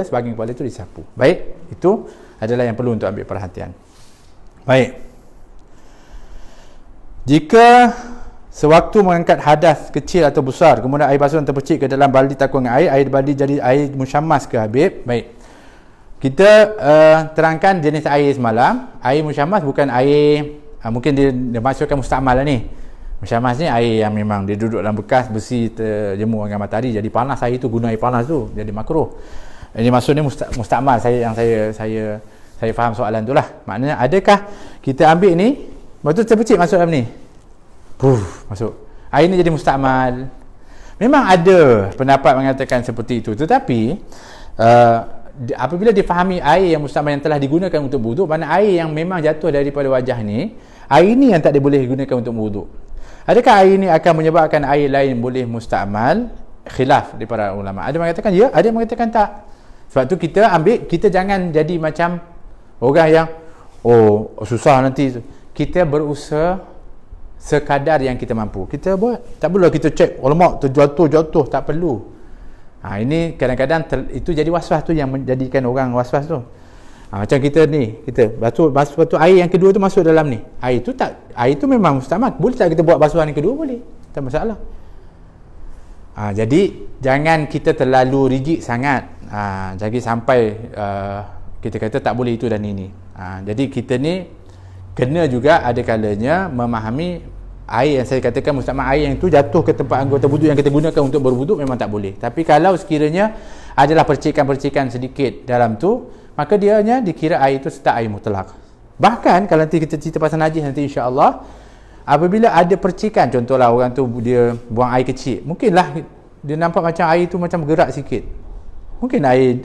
sebahagian kepala itu disapu. Baik, itu adalah yang perlu untuk ambil perhatian. Baik, jika sewaktu mengangkat hadas kecil atau besar, kemudian air basuhan terpercik ke dalam baldi takung air baldi jadi air musyammas ke Habib? Baik, kita terangkan jenis air semalam. Air musyammas bukan air, mungkin dia maksudkan mustakmal lah ni. Musyammas ni air yang memang dia duduk dalam bekas besi terjemur dengan matahari, jadi panas. Air tu guna air panas tu, jadi makruh. Ini maksudnya mustakmal. Saya faham soalan tu lah. Maknanya adakah kita ambil ni, lepas tu terpercik masuk dalam ni, masuk, air ni jadi mustakmal? Memang ada pendapat mengatakan seperti itu, tetapi apabila difahami air yang mustakmal yang telah digunakan untuk wuduk, mana air yang memang jatuh daripada wajah ni, air ni yang tak boleh digunakan untuk wuduk. Adakah air ni akan menyebabkan air lain boleh mustakmal? Khilaf di para ulama. Ada mengatakan ya, ada yang mengatakan tak. Sebab tu kita ambil, kita jangan jadi macam orang yang susah nanti. Kita berusaha sekadar yang kita mampu kita buat. Tak perlu kita cek, alamak terjatuh, tak perlu. Ini kadang-kadang itu jadi was-was tu yang menjadikan orang was-was tu. Macam kita ni, kita basuh air yang kedua tu masuk dalam ni. Air tu memang mustakmal. Boleh tak kita buat basuhan yang kedua? Boleh, tak masalah. Jadi jangan kita terlalu rigid sangat. Jadi sampai kita kata tak boleh itu dan ini. Jadi kita ni kena juga ada kalanya memahami air yang saya katakan mustakmal, air yang itu jatuh ke tempat anggota wuduk yang kita gunakan untuk berwuduk, memang tak boleh. Tapi kalau sekiranya adalah percikan-percikan sedikit dalam tu, maka dianya dikira air itu serta air mutlak. Bahkan kalau nanti kita cerita pasal najis nanti insya-Allah, apabila ada percikan, contohlah orang tu dia buang air kecil, mungkinlah dia nampak macam air tu macam bergerak sikit. Mungkin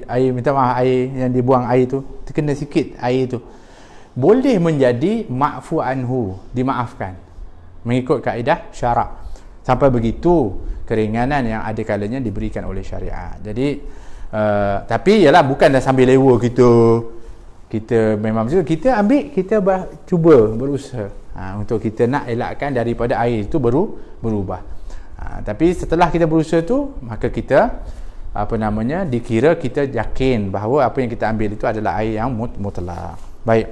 air minta maaf, air yang dibuang air tu terkena sikit air tu, boleh menjadi ma'fu anhu, dimaafkan mengikut kaedah syarak. Sampai begitu keringanan yang ada kalanya diberikan oleh syariat. Jadi tapi ialah bukanlah sambil lewa kita memang kita ambil, kita cuba berusaha untuk kita nak elakkan daripada air itu berubah. Tapi setelah kita berusaha tu, maka kita dikira kita yakin bahawa apa yang kita ambil itu adalah air yang mutlak. Baik.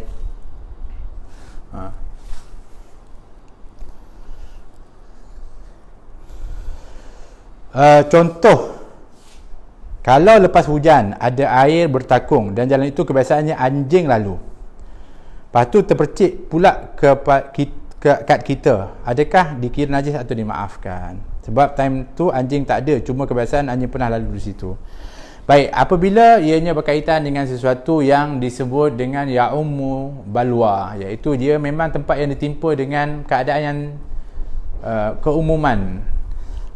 Contoh, kalau lepas hujan ada air bertakung dan jalan itu kebiasaannya anjing lalu, lepas tu terpercik pula kat kita, adakah dikira najis atau dimaafkan? Sebab time tu anjing tak ada, cuma kebiasaan anjing pernah lalu di situ. Baik, apabila ianya berkaitan dengan sesuatu yang disebut dengan ya'ummu balwa, iaitu dia memang tempat yang ditimpa dengan keadaan yang keumuman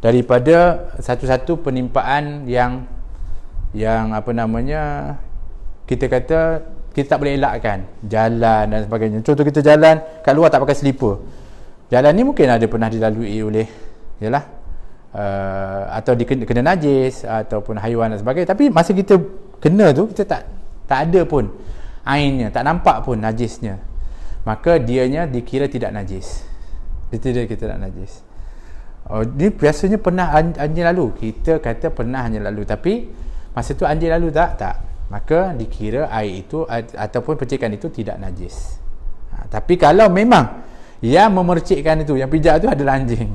daripada satu-satu penimpaan yang kita kata kita tak boleh elakkan, jalan dan sebagainya. Contoh kita jalan kat luar tak pakai slipper, jalan ni mungkin ada pernah dilalui oleh atau kena najis ataupun haiwan dan sebagainya. Tapi masa kita kena tu, kita tak ada pun airnya, tak nampak pun najisnya, maka dianya dikira tidak najis. Dia tidak najis. Ni biasanya pernah anjing lalu, kita kata pernah anjing lalu, tapi masa tu anjing lalu tak, maka dikira air itu ataupun percikan itu tidak najis. Tapi kalau memang yang memercikkan itu, yang pijak itu adalah anjing,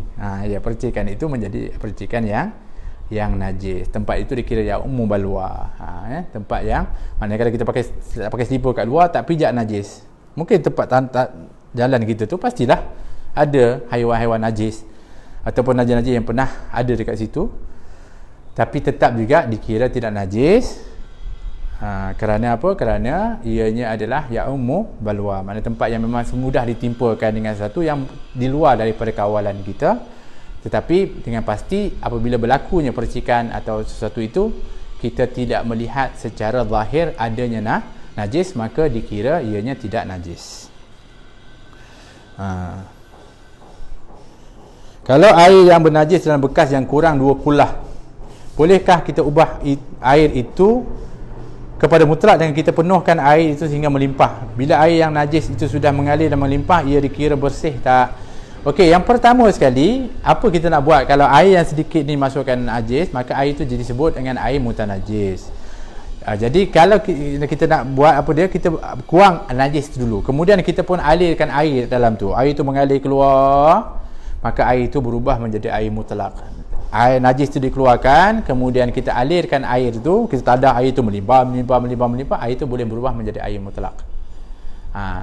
percikan itu menjadi percikan yang najis. Tempat itu dikira yang umum balwa. Tempat yang mana kalau kita pakai slipper kat luar tak pijak najis. Mungkin tempat jalan kita tu pastilah ada haiwan-haiwan najis ataupun najis-najis yang pernah ada dekat situ, tapi tetap juga dikira tidak najis. Kerana apa? Kerana ianya adalah ya'ummu balwa, mana tempat yang memang semudah ditimpakan dengan sesuatu yang di luar daripada kawalan kita. Tetapi dengan pasti apabila berlakunya percikan atau sesuatu itu kita tidak melihat secara zahir adanya najis, maka dikira ianya tidak najis. Kalau air yang bernajis dalam bekas yang kurang 2 kulah, bolehkah kita ubah air itu kepada mutlak dengan kita penuhkan air itu sehingga melimpah? Bila air yang najis itu sudah mengalir dan melimpah, ia dikira bersih tak? Okey, yang pertama sekali, apa kita nak buat kalau air yang sedikit ni masukkan najis, maka air itu jadi disebut dengan air mutanajis. Jadi kalau kita nak buat apa dia, kita buang najis tu dulu, kemudian kita pun alirkan air dalam tu, air tu mengalir keluar, maka air itu berubah menjadi air mutlak. Air najis tu dikeluarkan, kemudian kita alirkan air tu, kita tadah air tu melimpah, air tu boleh berubah menjadi air mutlak.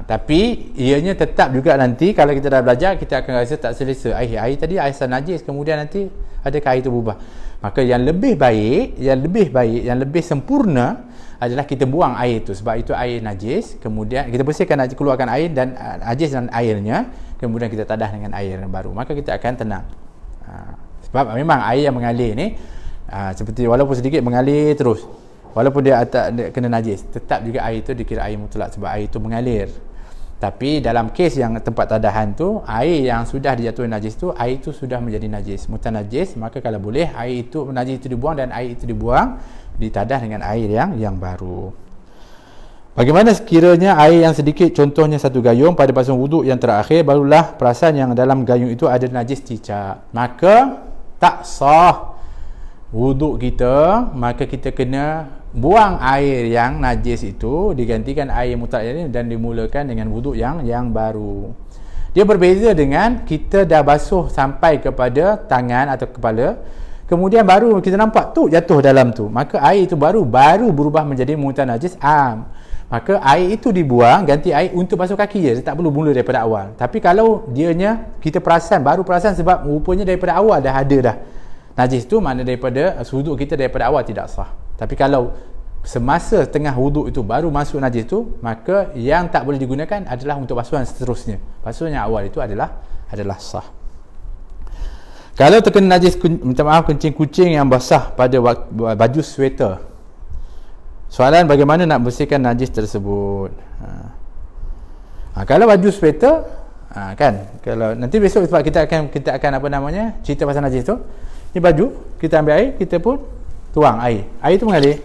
Tapi ianya tetap juga nanti kalau kita dah belajar, kita akan rasa tak selesa. Air tadi asal najis, kemudian nanti adakah air itu berubah? Maka yang lebih baik, yang lebih sempurna adalah kita buang air itu, sebab itu air najis. Kemudian kita bersihkan, keluarkan air dan najis dan airnya, kemudian kita tadah dengan air yang baru, maka kita akan tenang. Sebab memang air yang mengalir ni seperti walaupun sedikit mengalir terus, walaupun dia kena najis, tetap juga air itu dikira air mutlak sebab air itu mengalir. Tapi dalam kes yang tempat tadahan tu, air yang sudah dijatuhi najis tu, air itu sudah menjadi najis, mutanajis, maka kalau boleh air itu najis itu dibuang, dan air itu dibuang, ditadah dengan air yang baru. Bagaimana sekiranya air yang sedikit, contohnya 1 gayung pada basuhan wuduk yang terakhir, barulah perasan yang dalam gayung itu ada najis cicak, maka tak sah wuduk kita, maka kita kena buang air yang najis itu, digantikan air mutlak ini dan dimulakan dengan wuduk yang baru. Dia berbeza dengan kita dah basuh sampai kepada tangan atau kepala, kemudian baru kita nampak tu jatuh dalam tu, maka air itu baru berubah menjadi mutanajis am. Maka air itu dibuang, ganti air untuk basuh kaki je, tak perlu mula daripada awal. Tapi kalau dianya kita baru perasan sebab rupanya daripada awal dah ada dah najis tu, mana daripada wuduk kita daripada awal tidak sah. Tapi kalau semasa tengah wuduk itu baru masuk najis tu, maka yang tak boleh digunakan adalah untuk basuhan seterusnya. Basuhan yang awal itu adalah sah. Kalau terkena najis, minta maaf, kencing kucing yang basah pada baju sweater, soalan bagaimana nak bersihkan najis tersebut? Kalau baju sweater, kan, kalau nanti besok sebab kita akan apa namanya, cerita pasal najis tu. Ni baju, kita ambil air, kita pun tuang air tu mengalir.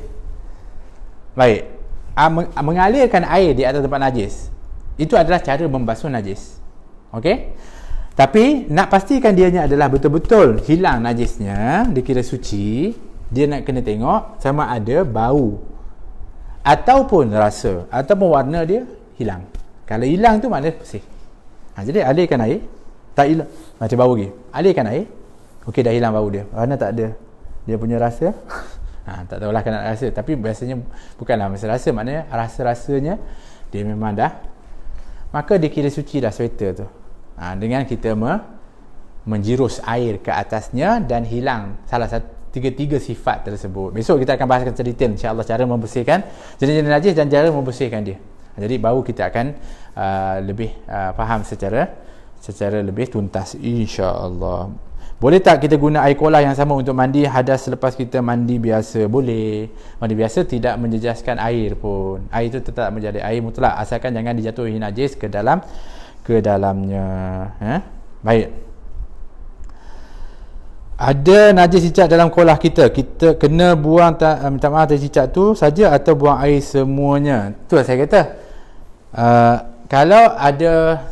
Baik, mengalirkan air di atas tempat najis itu adalah cara membasuh najis. Okey, tapi nak pastikan dianya adalah betul-betul hilang najisnya, dikira suci, dia nak kena tengok sama ada bau ataupun rasa ataupun warna dia hilang. Kalau hilang tu maknanya bersih. Jadi alirkan air, tak hilang macam bau lagi, alirkan air. Okey, dah hilang bau dia, warna tak ada, dia punya rasa tak tahulah kena rasa, tapi biasanya bukanlah masalah rasa, maknanya rasa-rasanya dia memang dah, maka dikira suci dah sweater tu. Dengan kita menjirus air ke atasnya dan hilang salah satu tiga sifat tersebut. Besok kita akan bahaskan secara detail insya-Allah cara membersihkan jenis-jenis najis dan cara membersihkan dia. Jadi baru kita akan lebih faham secara lebih tuntas insya-Allah. Boleh tak kita guna air kolah yang sama untuk mandi hadas selepas kita mandi biasa? Boleh. Mandi biasa tidak menjejaskan air pun. Air itu tetap menjadi air mutlak asalkan jangan dijatuhi najis ke dalamnya. Baik. Ada najis cicak dalam kolah kita kena buang minta maaf dari cicak tu saja atau buang air semuanya? Tu lah saya kata. Kalau ada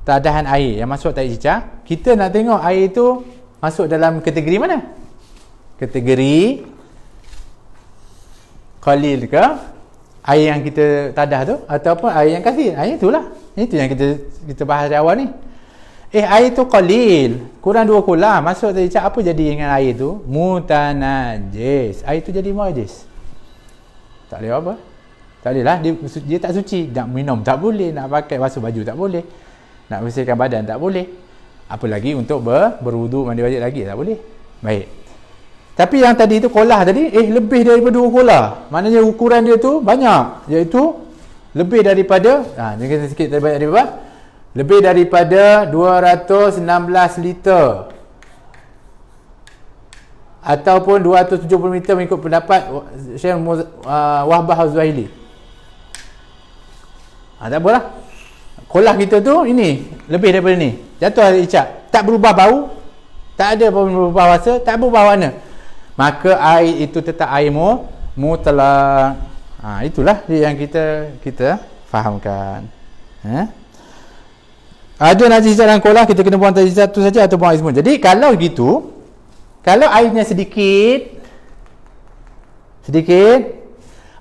tadahan air yang masuk tak cicak, kita nak tengok air itu masuk dalam kategori mana? Kategori qalil ke? Air yang kita tadah tu ataupun air yang kasir? Air itulah. Itu yang kita bahas dari awal ni. Air tu qalil, kurang 2 kolah. Masuk tadi cak, apa jadi dengan air tu? Mutanajis. Air tu jadi najis. Tak boleh apa? Tak boleh lah, dia tak suci. Nak minum tak boleh, nak pakai basuh baju tak boleh, nak bersihkan badan tak boleh, apa lagi untuk berwuduk, mandi wajib lagi tak boleh. Baik. Tapi yang tadi tu kolah tadi, lebih daripada 2 kolah. Maknanya ukuran dia tu banyak, iaitu lebih daripada, ni kita sikit daripada lebih daripada 216 liter ataupun 270 liter mengikut pendapat Syekh Wahbah Az-Zuhaili. Tak apalah. Kolah kita tu ini lebih daripada ni. Jatuh air icap, tak berubah bau, tak ada pun berubah rasa, tak berubah warna, maka air itu tetap air mutlak. Itulah yang kita fahamkan. Ada najis dalam kolah, kita kena buang najis tu saja atau buang air semua. Jadi kalau gitu, kalau airnya sedikit,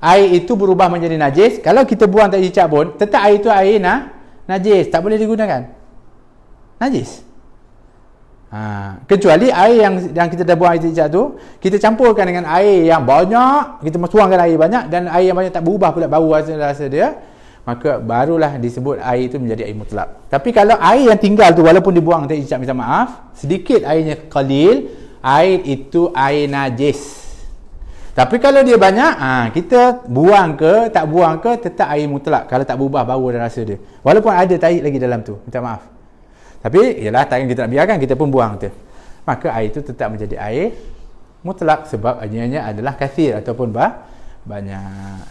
air itu berubah menjadi najis, kalau kita buang tak cicak pun, tetap air itu air najis, tak boleh digunakan. Najis. Kecuali air yang kita dah buang air cicak tu, kita campurkan dengan air yang banyak, kita tuangkan air banyak, dan air yang banyak tak berubah pula bau rasa dia, maka barulah disebut air itu menjadi air mutlak. Tapi kalau air yang tinggal tu, walaupun dibuang tak cicak, minta maaf, sedikit airnya qalil, air itu air najis. Tapi kalau dia banyak, kita buang ke tak buang ke, tetap air mutlak kalau tak berubah bau dan rasa dia, walaupun ada tahi lagi dalam tu, minta maaf. Tapi ialah takkan kita nak biarkan, kita pun buang tu, maka air itu tetap menjadi air mutlak, sebab hanya adalah kathir ataupun banyak.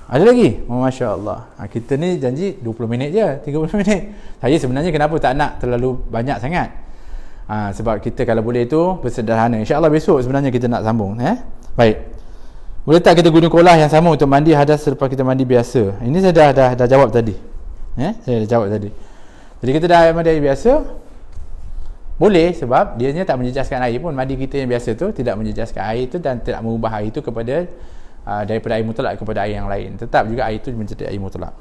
Ada lagi? Masya Allah. Kita ni janji 20 minit je, 30 minit. Saya sebenarnya kenapa tak nak terlalu banyak sangat? Sebab kita kalau boleh tu bersederhana. InsyaAllah besok sebenarnya kita nak sambung. Baik. Boleh tak kita guna kolah yang sama untuk mandi hadas selepas kita mandi biasa? Ini saya dah jawab tadi. Saya dah jawab tadi. Jadi kita dah mandi air biasa, boleh, sebab dia tak menjejaskan air pun. Mandi kita yang biasa tu tidak menjejaskan air tu dan tidak mengubah air itu kepada daripada air mutlak kepada air yang lain. Tetap juga air itu menjadi air mutlak.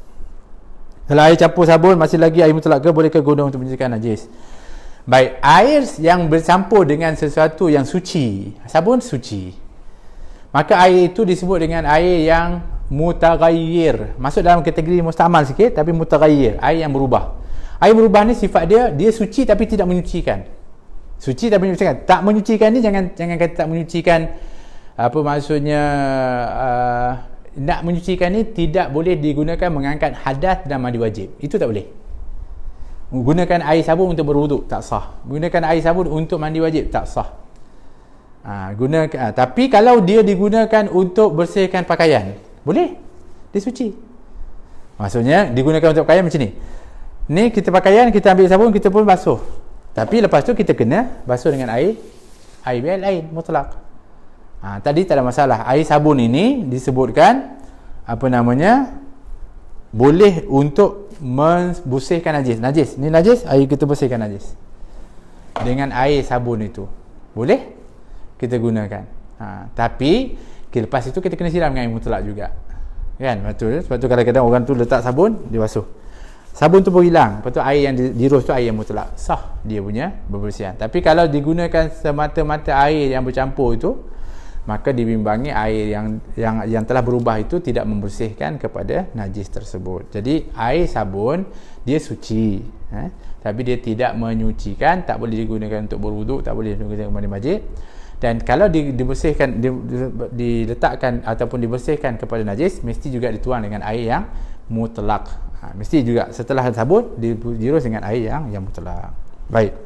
Kalau air campur sabun masih lagi air mutlak ke? Bolehkah guna untuk menyelesaikan najis? Baik, air yang bercampur dengan sesuatu yang suci, sabun suci, maka air itu disebut dengan air yang mutaghayyir. Masuk dalam kategori mustamal sikit, tapi mutaghayyir, air yang berubah. Air berubah ni sifat dia suci tapi tidak menyucikan. Suci tapi menyucikan. Tak menyucikan ni jangan kata tak menyucikan. Apa maksudnya? Nak menyucikan ni tidak boleh digunakan mengangkat hadas dan mandi wajib. Itu tak boleh. Gunakan air sabun untuk berwuduk, tak sah. Gunakan air sabun untuk mandi wajib, tak sah. Tapi kalau dia digunakan untuk bersihkan pakaian, boleh. Dia suci. Maksudnya digunakan untuk pakaian macam ni. Ni kita pakaian, kita ambil sabun, kita pun basuh. Tapi lepas tu kita kena basuh dengan air biar lain, mutlak. Tadi tak ada masalah. Air sabun ini disebutkan boleh untuk membersihkan najis. Ni najis, air kita bersihkan najis dengan air sabun itu. Boleh kita gunakan. Tapi lepas itu kita kena siram dengan air mutlak juga. Kan? Betul. Sebab tu kadang-kadang orang tu letak sabun, dia basuh. Sabun tu pun hilang. Lepas tu air yang dirus tu air yang mutlak. Sah dia punya berbersihan. Tapi kalau digunakan semata-mata air yang bercampur itu, maka dibimbangi air yang telah berubah itu tidak membersihkan kepada najis tersebut. Jadi air sabun dia suci, tapi dia tidak menyucikan, tak boleh digunakan untuk berwuduk, tak boleh digunakan mandi wajib. Dan kalau dibersihkan, diletakkan ataupun dibersihkan kepada najis, mesti juga dituang dengan air yang mutlak. Mesti juga setelah sabun dirus dengan air yang mutlak. Baik.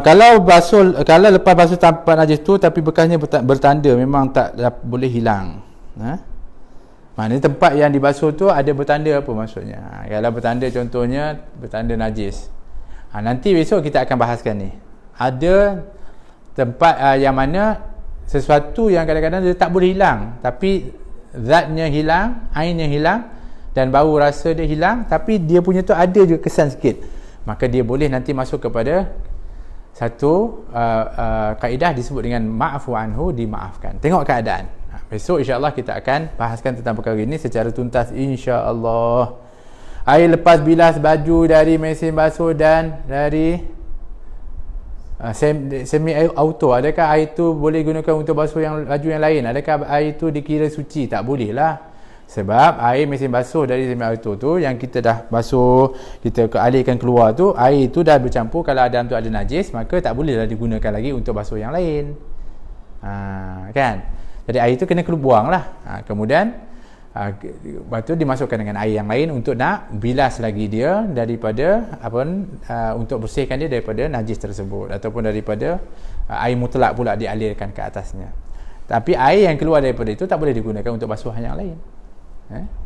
Kalau lepas basuh tempat najis tu tapi bekasnya bertanda, memang tak boleh hilang. Maknanya tempat yang dibasuh tu ada bertanda, apa maksudnya? Kalau bertanda, contohnya bertanda najis. Nanti besok kita akan bahaskan ni. Ada tempat yang mana sesuatu yang kadang-kadang dia tak boleh hilang, tapi zatnya hilang, airnya hilang dan bau rasa dia hilang, tapi dia punya tu ada juga kesan sikit, maka dia boleh nanti masuk kepada satu kaedah disebut dengan ma'fu anhu, dimaafkan. Tengok keadaan. Besok insya-Allah kita akan bahaskan tentang perkara ini secara tuntas insya-Allah. Air lepas bilas baju dari mesin basuh dan dari semi auto, adakah air tu boleh gunakan untuk basuh baju yang lain? Adakah air tu dikira suci? Tak boleh lah. Sebab air mesin basuh dari semi auto tu yang kita dah basuh, kita alihkan keluar tu, air tu dah bercampur. Kalau ada tu ada najis, maka tak bolehlah digunakan lagi untuk basuh yang lain. Kan? Jadi air tu kena buang lah. Kemudian lepas tu dimasukkan dengan air yang lain untuk nak bilas lagi dia daripada untuk bersihkan dia daripada najis tersebut, ataupun daripada air mutlak pula dialirkan ke atasnya. Tapi air yang keluar daripada itu tak boleh digunakan untuk basuhan yang lain.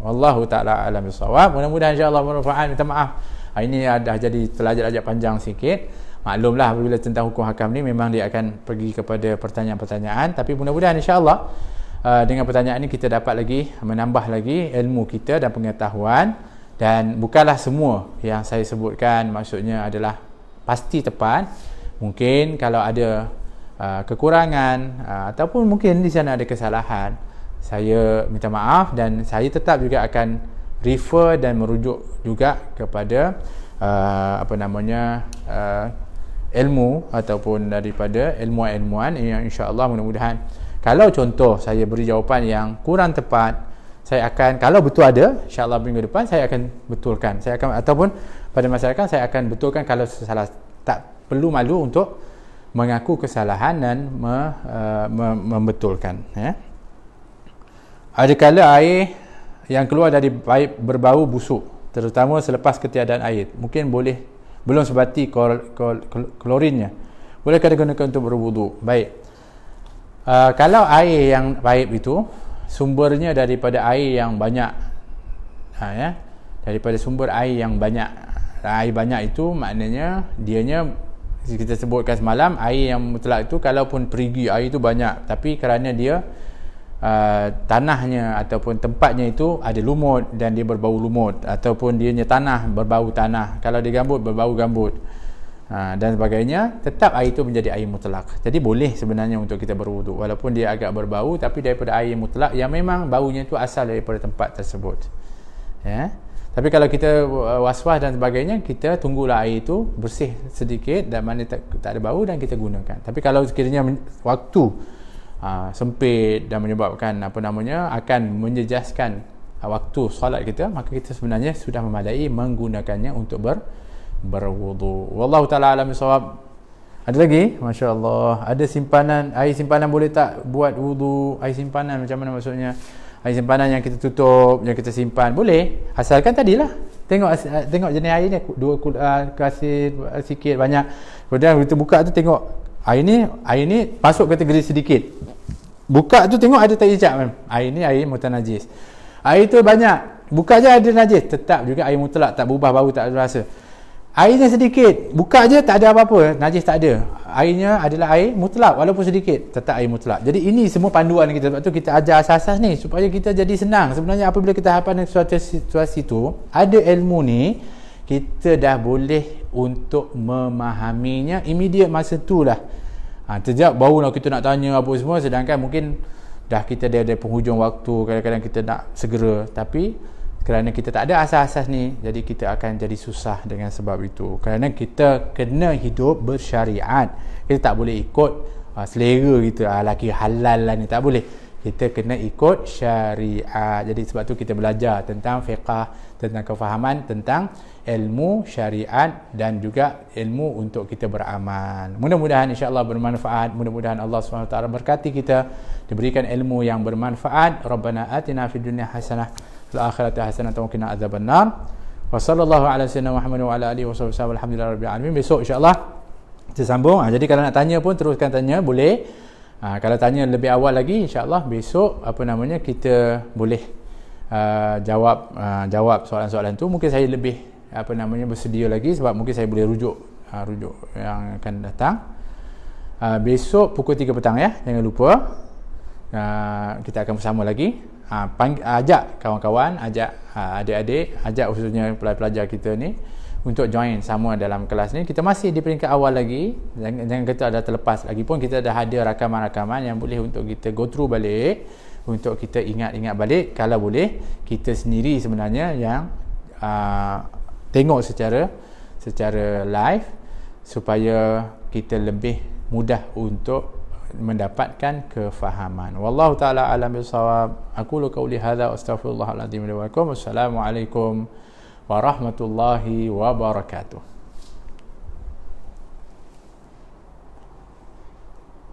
Wallahu ta'ala alam bisawab. Mudah-mudahan insya-Allah bermanfaat. Minta maaf ini dah jadi terlajak-lajak panjang sikit. Maklumlah apabila tentang hukum hakam ni memang dia akan pergi kepada pertanyaan-pertanyaan, tapi mudah-mudahan insya-Allah dengan pertanyaan ini kita dapat lagi menambah lagi ilmu kita dan pengetahuan. Dan bukanlah semua yang saya sebutkan maksudnya adalah pasti tepat. Mungkin kalau ada kekurangan ataupun mungkin di sana ada kesalahan, saya minta maaf, dan saya tetap juga akan refer dan merujuk juga kepada ilmu ataupun daripada ilmuwan-ilmuwan yang insya-Allah mudah-mudahan, kalau contoh saya beri jawapan yang kurang tepat, saya akan, kalau betul ada, insya-Allah minggu depan saya akan betulkan. Saya akan, ataupun pada masyarakat saya akan betulkan kalau salah. Tak perlu malu untuk mengaku kesalahan dan membetulkan. Ada kala air yang keluar dari paip berbau busuk, terutama selepas ketiadaan air. Mungkin belum sebati klorinnya. Bolehkah digunakan untuk berwuduk? Baik. Kalau air yang paip itu sumbernya daripada air yang banyak, daripada sumber air yang banyak, air banyak itu maknanya dianya, kita sebutkan semalam, air yang mutlak itu kalaupun perigi air itu banyak, tapi kerana dia tanahnya ataupun tempatnya itu ada lumut dan dia berbau lumut, ataupun dianya tanah berbau tanah, kalau dia gambut berbau gambut, dan sebagainya, tetap air itu menjadi air mutlak. Jadi boleh sebenarnya untuk kita berwuduk walaupun dia agak berbau, tapi daripada air mutlak yang memang baunya itu asal daripada tempat tersebut. Tapi kalau kita was-was dan sebagainya, kita tunggulah air itu bersih sedikit dan mana tak ada bau dan kita gunakan. Tapi kalau sekiranya waktu sempit dan menyebabkan akan menjejaskan waktu solat kita, maka kita sebenarnya sudah memadai menggunakannya untuk berwudu. Wallahu ta'ala alam bisawab. Ada lagi? Masya Allah. Ada simpanan, air simpanan boleh tak buat wudu? Air simpanan macam mana maksudnya? Air simpanan yang kita tutup, yang kita simpan, boleh. Asalkan tadilah tengok jenis air ni, kasih sikit banyak. Kemudian kita buka tu tengok air ni masuk kategori sedikit. Buka tu tengok ada tak hijab kan? Air ni air mutanajis. Air tu banyak, buka je ada najis, tetap juga air mutlak, tak berubah bau, tak ada rasa. Airnya sedikit, buka je tak ada apa-apa, najis tak ada. Airnya adalah air mutlak walaupun sedikit, tetap air mutlak. Jadi ini semua panduan kita. Sebab tu kita ajar asas-asas ni supaya kita jadi senang. Sebenarnya apabila kita hadapan suatu situasi tu, ada ilmu ni, kita dah boleh untuk memahaminya immediate masa tu lah. Sejak barulah kita nak tanya apa semua, sedangkan mungkin dah kita ada penghujung waktu, kadang-kadang kita nak segera, tapi kerana kita tak ada asas-asas ni, jadi kita akan jadi susah dengan sebab itu. Kerana kita kena hidup bersyariat. Kita tak boleh ikut selera kita, laki halal lah ni, tak boleh. Kita kena ikut syariat. Jadi sebab tu kita belajar tentang fiqh, tentang kefahaman, tentang ilmu syariat dan juga ilmu untuk kita beramal. Mudah-mudahan insya-Allah bermanfaat. Mudah-mudahan Allah SWT berkati kita, diberikan ilmu yang bermanfaat. Rabbana atina fid dunya hasanah fil akhirati hasanah wa qina adzabannar. Wa sallallahu ala sayyidina Muhammad wa ala alihi wasallam. Alhamdulillahirabbil alamin. Besok insya-Allah kita sambung. Jadi kalau nak tanya pun teruskan tanya, boleh. Kalau tanya lebih awal lagi, insya-Allah besok kita boleh jawab soalan-soalan tu. Mungkin saya lebih bersedia lagi, sebab mungkin saya boleh rujuk yang akan datang. Besok pukul 3 petang ya, jangan lupa. Kita akan bersama lagi. Ajak kawan-kawan, ajak adik-adik, ajak khususnya pelajar-pelajar kita ni untuk join sama dalam kelas ni. Kita masih di peringkat awal lagi, jangan kata dah terlepas. Lagipun kita dah ada rakaman-rakaman yang boleh untuk kita go through balik, untuk kita ingat-ingat balik. Kalau boleh, kita sendiri sebenarnya yang tengok secara live supaya kita lebih mudah untuk mendapatkan kefahaman. Wallahu taala alam bisawab. Aqulu qauli hadza wa astaghfirullahal azim li wa lakum. Wassalamualaikum warahmatullahi wabarakatuh.